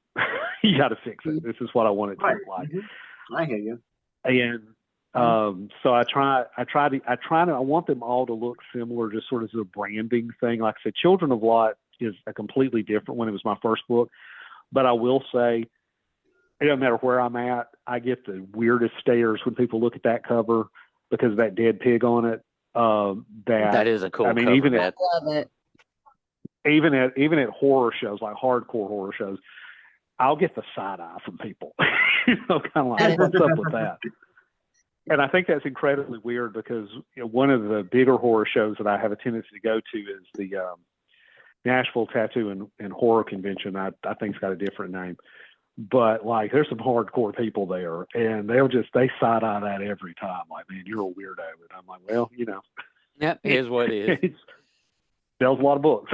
You got to fix it. This is what I want it to look like. I hear you. And so I want them all to look similar, just sort of as a branding thing. Like I said, Children of Lot is a completely different one. It was my first book, but I will say, it doesn't matter where I'm at, I get the weirdest stares when people look at that cover because of that dead pig on it. That is a cool cover. Even I love it. even at horror shows, like hardcore horror shows, I'll get the side eye from people. Kind of like, what's up with that? And I think that's incredibly weird because one of the bigger horror shows that I have a tendency to go to is the Nashville Tattoo and Horror Convention. I think it's got a different name. But like, there's some hardcore people there, and they side eye that every time. Like, man, you're a weirdo. And I'm like, well, Yep, here's what it is. Sells a lot of books.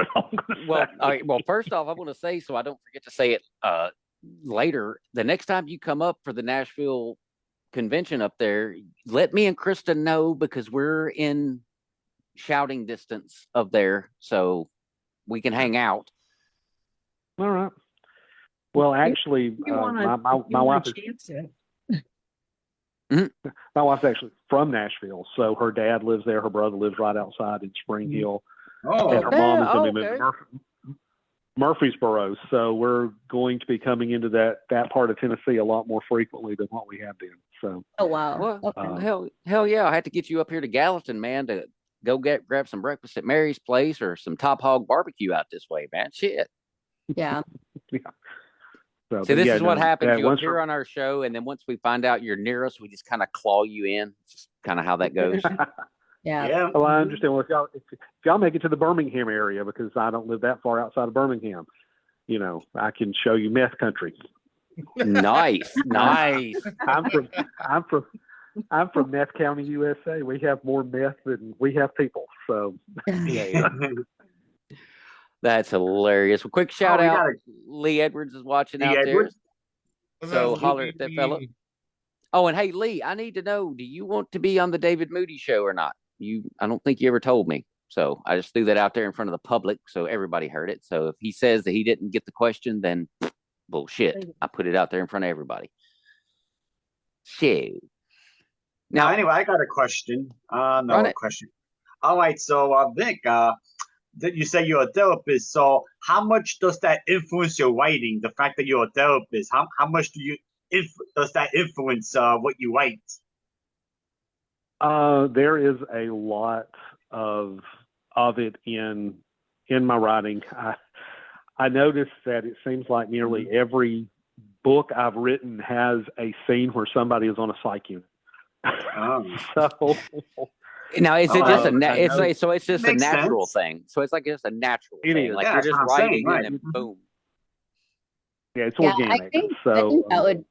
Well, all right, first off, I want to say, so I don't forget to say it later, the next time you come up for the Nashville convention up there, let me and Kristen know, because we're in shouting distance of there, so we can hang out. All right. Well, actually, my wife is my wife's actually from Nashville, so her dad lives there. Her brother lives right outside in Spring Hill. Oh, and her mom is going to be moving. Murfreesboro. So we're going to be coming into that part of Tennessee a lot more frequently than what we have been. So, Oh wow. Well, Okay. hell yeah! I had to get you up here to Gallatin, man, to go grab some breakfast at Mary's place or some Top Hog barbecue out this way, man. Shit. Yeah. yeah. So, See, but this yeah, is what no, happens. You once appear on our show, and then once we find out you're near us, we just kind of claw you in. It's just kind of how that goes. Yeah. Yeah. Well, I understand. Well, if y'all make it to the Birmingham area, because I don't live that far outside of Birmingham, you know, I can show you meth country. Nice. I'm from Meth County, USA. We have more meth than we have people. So Yeah. That's hilarious. Well, quick shout we out. got a- Lee Edwards is watching Lee out Edwards? What's there. So up, holler Lee? at that fella. Oh, and hey, Lee, I need to know, do you want to be on the David Moody show or not? I don't think you ever told me. So I just threw that out there in front of the public so everybody heard it. So if he says that he didn't get the question, then bullshit. I put it out there in front of everybody. Shit. Now, Now, anyway, I got a question. Run No it. question. All right, so Vic, that you say you're a therapist. So, how much does that influence your writing? The fact that you're a therapist, how much does that influence what you write? there is a lot of it in my writing. I noticed that it seems like nearly every book I've written has a scene where somebody is on a psych unit. Oh. So now is it just it's just a Makes natural sense. thing. So it's like just a natural It thing. is. Like Yeah, you're that's just what I'm saying, writing right. and then boom. yeah, it's Yeah, organic. I think So that would.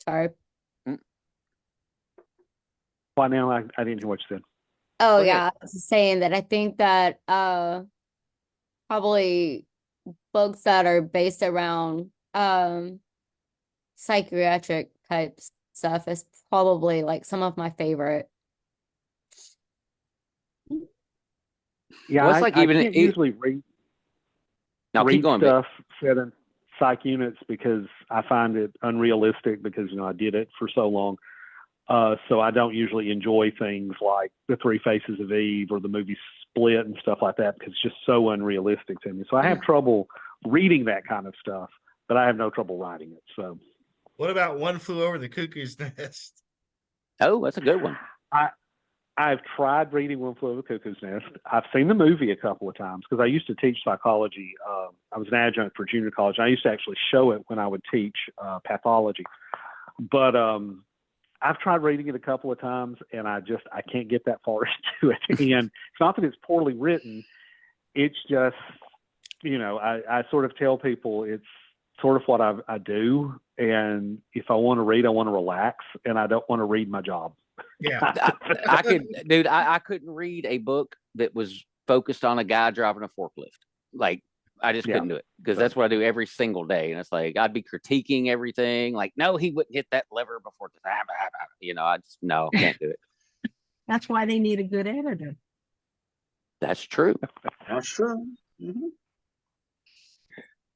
Sorry. why now? I didn't hear what you said. Oh Go ahead. yeah, I was just saying that I think that probably books that are based around psychiatric type stuff is probably like some of my favorite. Yeah, Well, it's like I even can't usually read keep going, Vic. stuff set in psych units because I find it unrealistic because I did it for so long. So I don't usually enjoy things like The Three Faces of Eve or the movie Split and stuff like that because it's just so unrealistic to me. So I have trouble reading that kind of stuff, but I have no trouble writing it. So What about One Flew Over the Cuckoo's Nest? Oh, that's a good one. I've tried reading One Flew Over the Cuckoo's Nest. I've seen the movie a couple of times because I used to teach psychology. I was an adjunct for junior college. I used to actually show it when I would teach pathology. But I've tried reading it a couple of times, and I can't get that far into it. And it's not that it's poorly written. It's just, I sort of tell people it's sort of what I do. And if I want to read, I want to relax, and I don't want to read my job. Yeah. I couldn't read a book that was focused on a guy driving a forklift. Like, I just couldn't do it because that's what I do every single day. And it's like, I'd be critiquing everything. Like, no, he wouldn't hit that lever before. No, can't do it. That's why they need a good editor. That's true. That's true. Mm-hmm.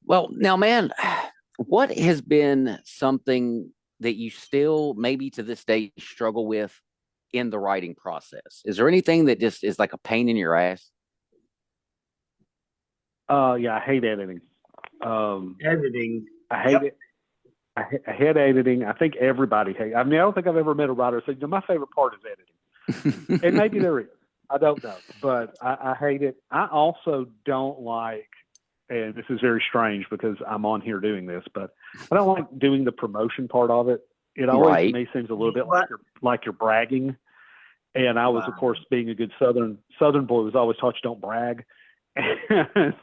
Well, now, man, what has been something that you still maybe to this day struggle with in the writing process? Is there anything that just is like a pain in your ass? Yeah, I hate editing. Editing. I hate it. I hate editing. I think everybody hates. I don't think I've ever met a writer who said, my favorite part is editing. And maybe there is. I don't know, but I hate it. I also don't like, and this is very strange because I'm on here doing this, but I don't like doing the promotion part of it. It always to me seems a little bit like you're bragging. And I was, of course, being a good Southern boy, was always taught you don't brag. And,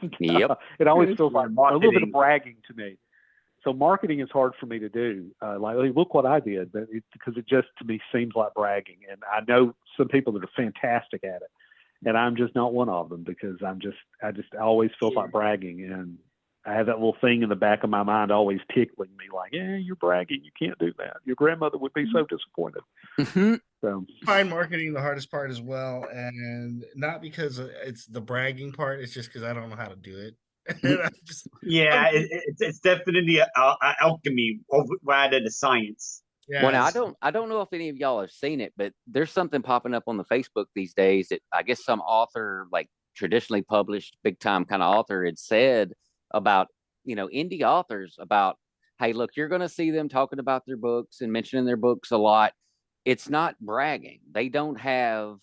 it always feels like a little bit of bragging to me. So marketing is hard for me to do. Like, look what I did, but because it just to me seems like bragging. And I know some people that are fantastic at it, and I'm just not one of them because I always feel like bragging, and I have that little thing in the back of my mind always tickling me, like, yeah, you're bragging, you can't do that. Your grandmother would be so disappointed. So I find marketing the hardest part as well, and not because it's the bragging part. It's just because I don't know how to do it. It's definitely a alchemy rather than science. Yeah. Well, now I don't know if any of y'all have seen it, but there's something popping up on the Facebook these days that I guess some author like traditionally published, big time kind of author, had said about, indie authors about, hey, look, you're going to see them talking about their books and mentioning their books a lot. It's not bragging. They don't have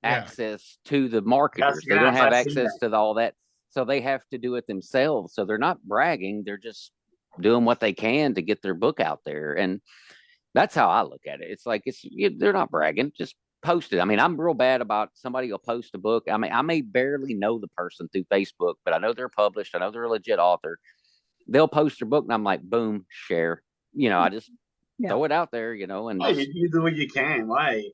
access to the marketers. They don't have access to all that. So they have to do it themselves. So they're not bragging. They're just doing what they can to get their book out there. And that's how I look at it. It's like, they're not bragging, just post it. I mean, I'm real bad about somebody will post a book. I mean, I may barely know the person through Facebook, but I know they're published. I know they're a legit author. They'll post their book and I'm like, boom, share. I just throw it out there, and you do what you can, right?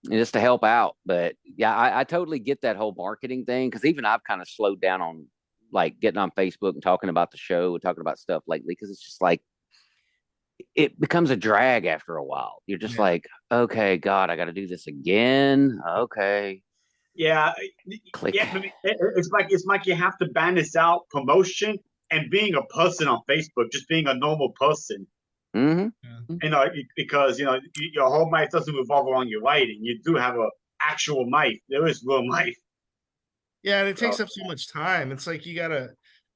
Just to help out. But yeah, I totally get that whole marketing thing, because even I've kind of slowed down on like getting on Facebook and talking about the show and talking about stuff lately, because it's just like it becomes a drag after a while. You're just like, okay, God, I got to do this again. Okay. Yeah. Click. Yeah. It's like you have to balance out promotion and being a person on Facebook, just being a normal person. Because your whole life doesn't revolve around your writing. You do have a actual life. There is real life. Yeah, and it takes up so much time. It's like you gotta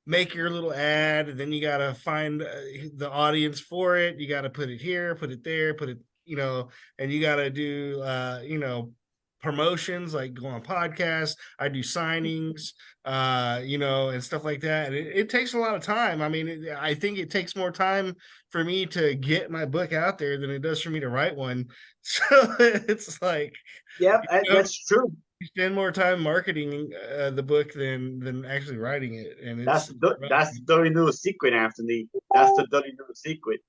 make your little ad, and then you gotta find the audience for it. You gotta put it here, put it there, put it, and you gotta do promotions, like go on podcasts. I do signings, and stuff like that. And it takes a lot of time. I mean, I think it takes more time for me to get my book out there than it does for me to write one. So it's like, that's true. You spend more time marketing the book than actually writing it, and that's the dirty little secret, Anthony. That's the dirty little secret.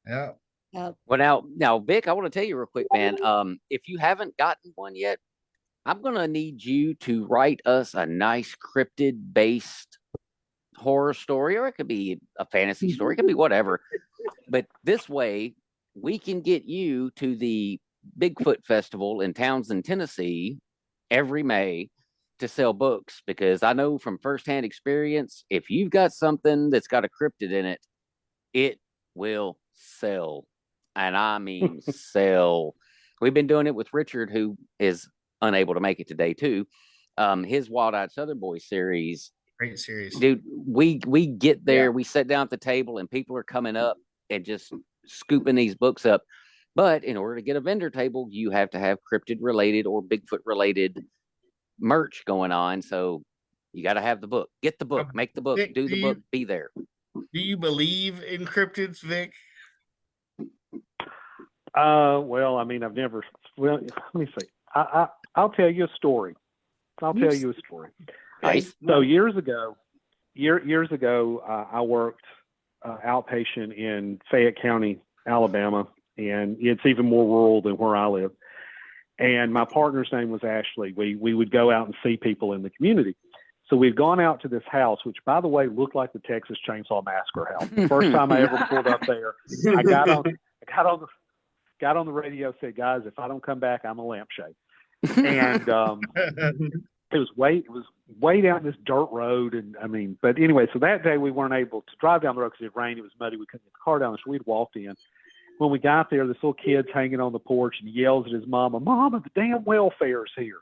Yeah. Well, now, Vic, I want to tell you real quick, man. If you haven't gotten one yet, I'm gonna need you to write us a nice cryptid-based horror story, or it could be a fantasy story, it could be whatever. But this way, we can get you to the Bigfoot Festival in Townsend, Tennessee, every May to sell books, because I know from firsthand experience, if you've got something that's got a cryptid in it, it will sell. And I mean sell. We've been doing it with Richard, who is unable to make it today too. His Wild Eyed Southern Boys series. Great series. Dude, we get there, we sit down at the table and people are coming up and just scooping these books up. But in order to get a vendor table, you have to have cryptid related or Bigfoot related merch going on. So you got to have the book. Get the book, make the book, Vic, do the book, be there. Do you believe in cryptids, Vic? Well, I mean, I've never. Well, let me see. I'll tell you a story. Nice. So years ago, I worked outpatient in Fayette County, Alabama, and it's even more rural than where I live. And my partner's name was Ashley. We would go out and see people in the community. So we'd gone out to this house, which, by the way, looked like the Texas Chainsaw Massacre house. The first time I ever pulled up there, I got on the radio, said, "Guys, if I don't come back, I'm a lampshade." And it was way down this dirt road, and I mean, but anyway, so that day we weren't able to drive down the road because it rained, it was muddy, we couldn't get the car down, so we'd walked in. When we got there, this little kid's hanging on the porch and he yells at his mama, "Mama, the damn welfare's here."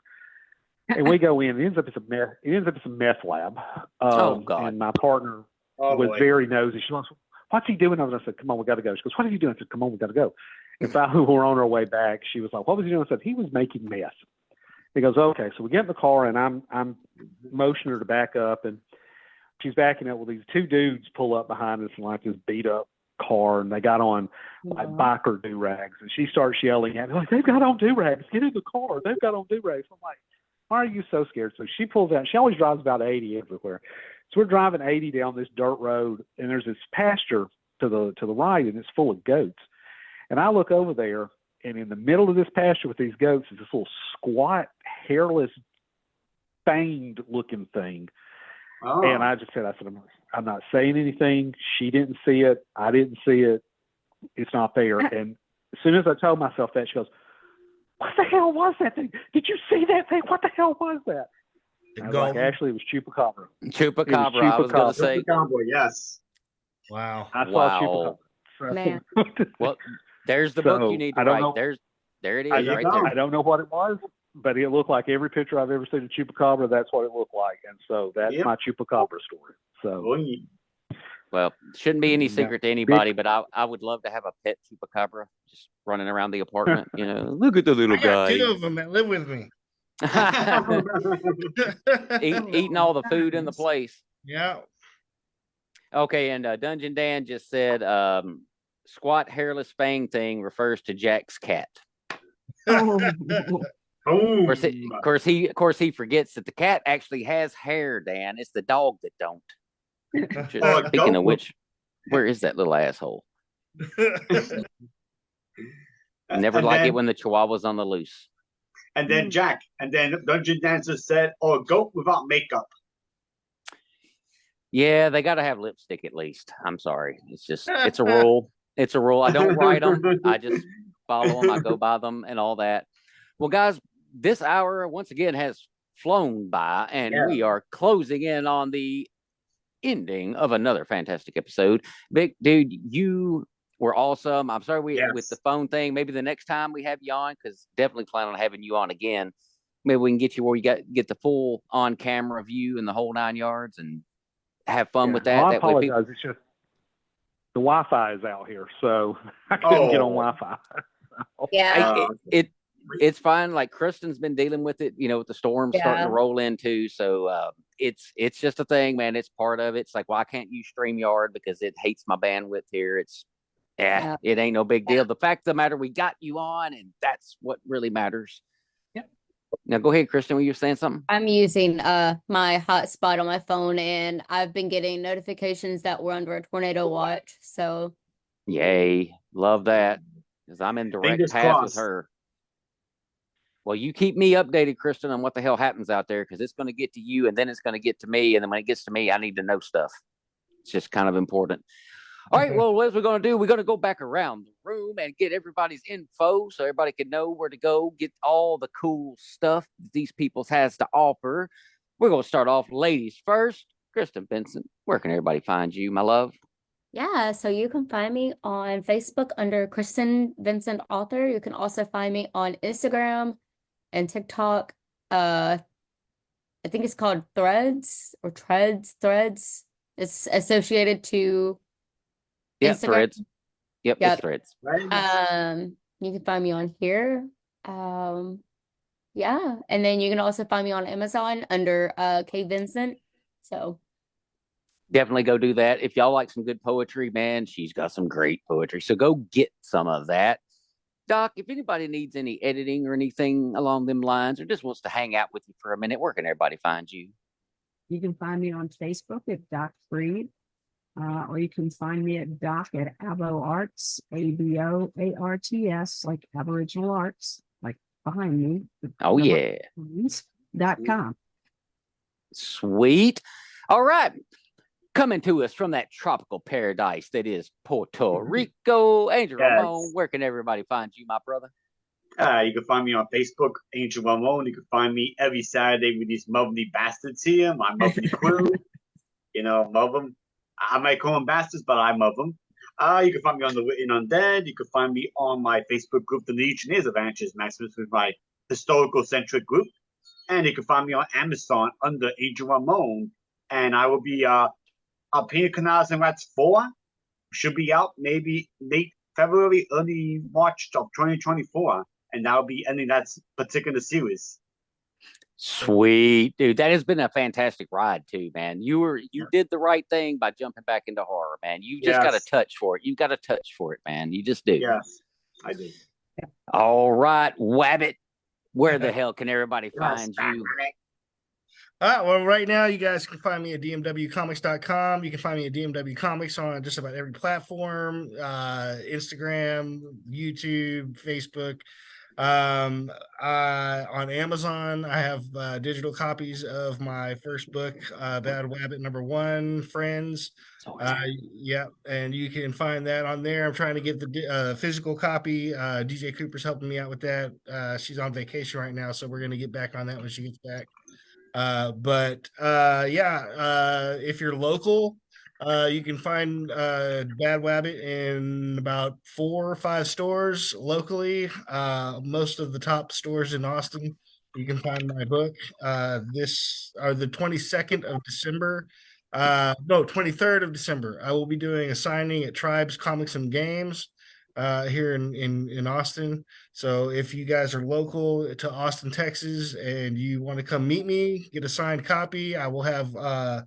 And we go in. It ends up as a meth lab. Oh God! And my partner was very nosy. She goes, "What's he doing?" I said, "Come on, we got to go." She goes, "What are you doing?" I said, "Come on, we got to go." And finally, we were on our way back. She was like, "What was he doing?" I said, "He was making meth." He goes, "Okay." So we get in the car, and I'm motioning her to back up, and she's backing up. Well, these two dudes pull up behind us in like this beat up car, and they got on like biker do rags, and she starts yelling at me like, "They've got on do rags! Get in the car! They've got on do rags!" I'm like, "Why are you so scared?" So she pulls out. She always drives about 80 everywhere. So we're driving 80 down this dirt road, and there's this pasture to the right, and it's full of goats. And I look over there, and in the middle of this pasture with these goats is this little squat, hairless, fanged-looking thing. Oh. And I said, I'm not saying anything. She didn't see it. I didn't see it. It's not there. And as soon as I told myself that, she goes, "What the hell was that thing? Did you see that thing? What the hell was that?" I was like, "Actually, it was Chupacabra." Chupacabra, I was going to say. Chupacabra, yes. Wow. I saw Chupacabra. Man. Well, there's the book you need to write. There it is, right there. I don't know what it was. but it looked like every picture I've ever seen of chupacabra. That's what it looked like, and so that's Yep. my chupacabra story. So, Oh, yeah. Well, shouldn't be any Yeah. secret to anybody, but I would love to have a pet chupacabra just running around the apartment. You know, look at the little I got guy. 2 of them that live with me. Eating all the food in the place. Yeah. Okay, and Dungeon Dan just said squat hairless fang thing refers to Jack's cat. Oh, Boom. Of course he forgets that the cat actually has hair, Dan. It's the dog that don't. Just, Oh, speaking don't. of which, where is that little asshole? Never And like then, it when the chihuahua's on the loose. And then Jack, and then Dungeon Dancer said, "Oh, a goat without makeup." Yeah, they got to have lipstick at least. I'm sorry. It's a rule. It's a rule. I don't write them. I just follow them. I go by them and all that. Well, guys, this hour once again has flown by, and Yeah. we are closing in on the ending of another fantastic episode. Big dude, you were awesome. I'm sorry with Yes. the phone thing. Maybe the next time we have you on, because definitely plan on having you on again. Maybe we can get you where you get the full on camera view and the whole 9 yards and have fun with that. Well, I That way apologize. It's just the Wi-Fi is out here, so I couldn't get on Oh. Wi-Fi. Yeah. It's fine. Like Kristen's been dealing with it, with the storm starting Yeah. to roll in too. So it's just a thing, man. It's part of it. It's like, why can't you StreamYard because it hates my bandwidth here? It's Yeah. it ain't no big deal. The fact of the matter, we got you on, and that's what really matters. Yep. Now go ahead, Kristen. Were you saying something? I'm using my hotspot on my phone, and I've been getting notifications that we're under a tornado watch. So Yay, love that, because I'm in direct Fingers path with crossed. her. Well, you keep me updated, Kristen, on what the hell happens out there, because it's going to get to you, and then it's going to get to me, and then when it gets to me, I need to know stuff. It's just kind of important. All right, well, what we're going to do, we're going to go back around the room and get everybody's info so everybody can know where to go, get all the cool stuff these people has to offer. We're going to start off ladies first. Kristen Vincent, where can everybody find you, my love? yeah, so you can find me on Facebook under Kristen Vincent Author. You can also find me on Instagram and TikTok. I think it's called Threads or Threads. It's associated to Yeah, Instagram. Threads. Yep, Yep. it's Threads. Right? You can find me on here. Yeah, and then you can also find me on Amazon under K Vincent. So Definitely go do that. If y'all like some good poetry, man, she's got some great poetry. So go get some of that. Doc, if anybody needs any editing or anything along them lines, or just wants to hang out with you for a minute, where can everybody find you? you can find me on Facebook at Doc Freed, or you can find me at Doc at Abo Arts, ABOARTS, like Aboriginal Arts, like behind me. Oh, yeah. .com. Sweet. All right. Coming to us from that tropical paradise that is Puerto Rico, Angel Yes. Ramon, where can everybody find you, my brother? You can find me on Facebook, Angel Ramon. You can find me every Saturday with these lovely bastards here, my lovely crew. Love them. I might call them bastards, but I love them. You can find me on the Written Undead. You can find me on my Facebook group, The Legionnaires of Anxious Maximus, with my historical-centric group. And you can find me on Amazon under Angel Ramon. And I will be Pina Canals and Rats 4. Should be out maybe late February, early March of 2024. And that'll be ending that particular series. Sweet, dude. That has been a fantastic ride too, man. You did the right thing by jumping back into horror, man. You just got a Yes. touch for it. You've got a touch for it, man. You just do. Yes, I did. All right, Wabbit. Where the hell can everybody find you? Well, right now, you guys can find me at dmwcomics.com. You can find me at DMW Comics on just about every platform, Instagram, YouTube, Facebook. On Amazon, I have digital copies of my first book, Bad Wabbit #1, Friends. Yeah, and you can find that on there. I'm trying to get the physical copy. DJ Cooper's helping me out with that. She's on vacation right now, so we're going to get back on that when she gets back. If you're local, you can find Bad Wabbit in about 4 or 5 stores locally. Most of the top stores in Austin you can find my book. This are the 22nd of December. No, 23rd of December. I will be doing a signing at Tribes Comics and Games here in Austin. So if you guys are local to Austin, Texas, and you want to come meet me, get a signed copy, I will have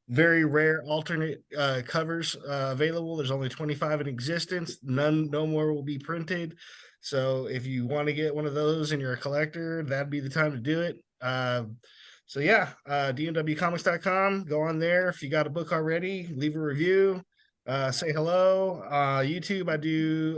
very rare alternate covers available. There's only 25 in existence. No more will be printed. So if you want to get one of those and you're a collector, that'd be the time to do it. So yeah, dnwcomics.com. Go on there. If you got a book already, leave a review. Say hello. YouTube, I do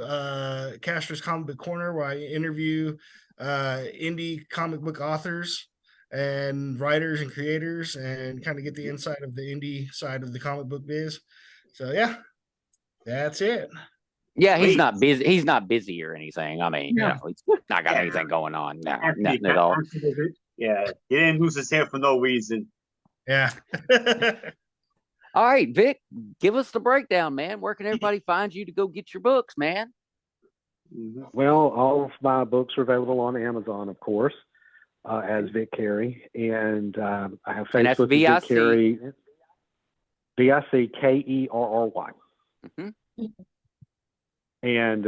Castro's Comic Book Corner, where I interview indie comic book authors and writers and creators and kind of get the inside of the indie side of the comic book biz. So yeah, that's it. Yeah, he's Sweet. not busy. He's not busy or anything. I mean, No. he's not got anything going on. No, Actually, nothing at all. Yeah, he didn't lose his hair for no reason. Yeah. All right, Vic, give us the breakdown, man. Where can everybody find you to go get your books, man? Mhm. Well, all of my books are available on Amazon, of course, as Vic Kerry, and I have And that's Facebook as Vic VIC. Kerry, VICKERRY, Mm-hmm. and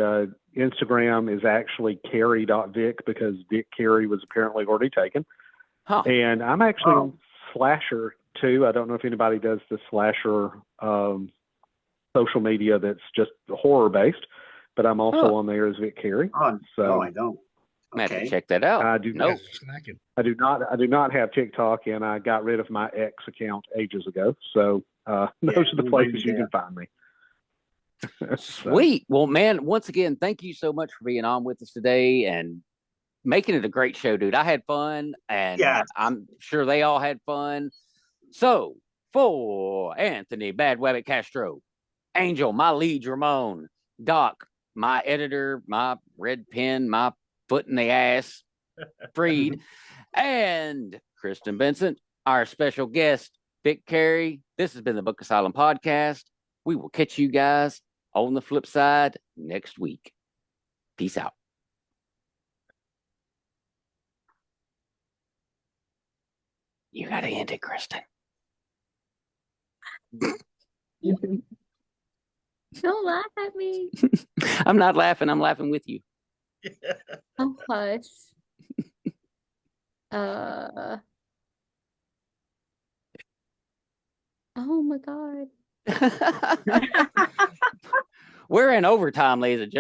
Instagram is actually Kerry.Vic because Vic Kerry was apparently already taken. Huh. And I'm actually on Slasher too. I don't know if anybody does the Slasher social media that's just horror based, but I'm also on there as Vic Kerry. Oh, So no, I don't. I'm gonna have to Okay. check that out. I do Nope. I do not have TikTok, and I got rid of my X account ages ago. So those are the mine places you there. can find me. So, Sweet. Well, man, once again, thank you so much for being on with us today and making it a great show, dude. I had fun, and Yes. I'm sure they all had fun. So, for Anthony Bad Wabbit Castro, Angel, my lead, Ramon, Doc, my editor, my red pen, my foot in the ass, Freed, and Kristen Vincent, our special guest, Vic Kerry. This has been the Book Asylum Podcast. We will catch you guys on the flip side next week. Peace out. You got to end it, Kristen. Don't laugh at me. I'm not laughing. I'm laughing with you. Oh, hush. Oh my God. We're in overtime, ladies and gentlemen.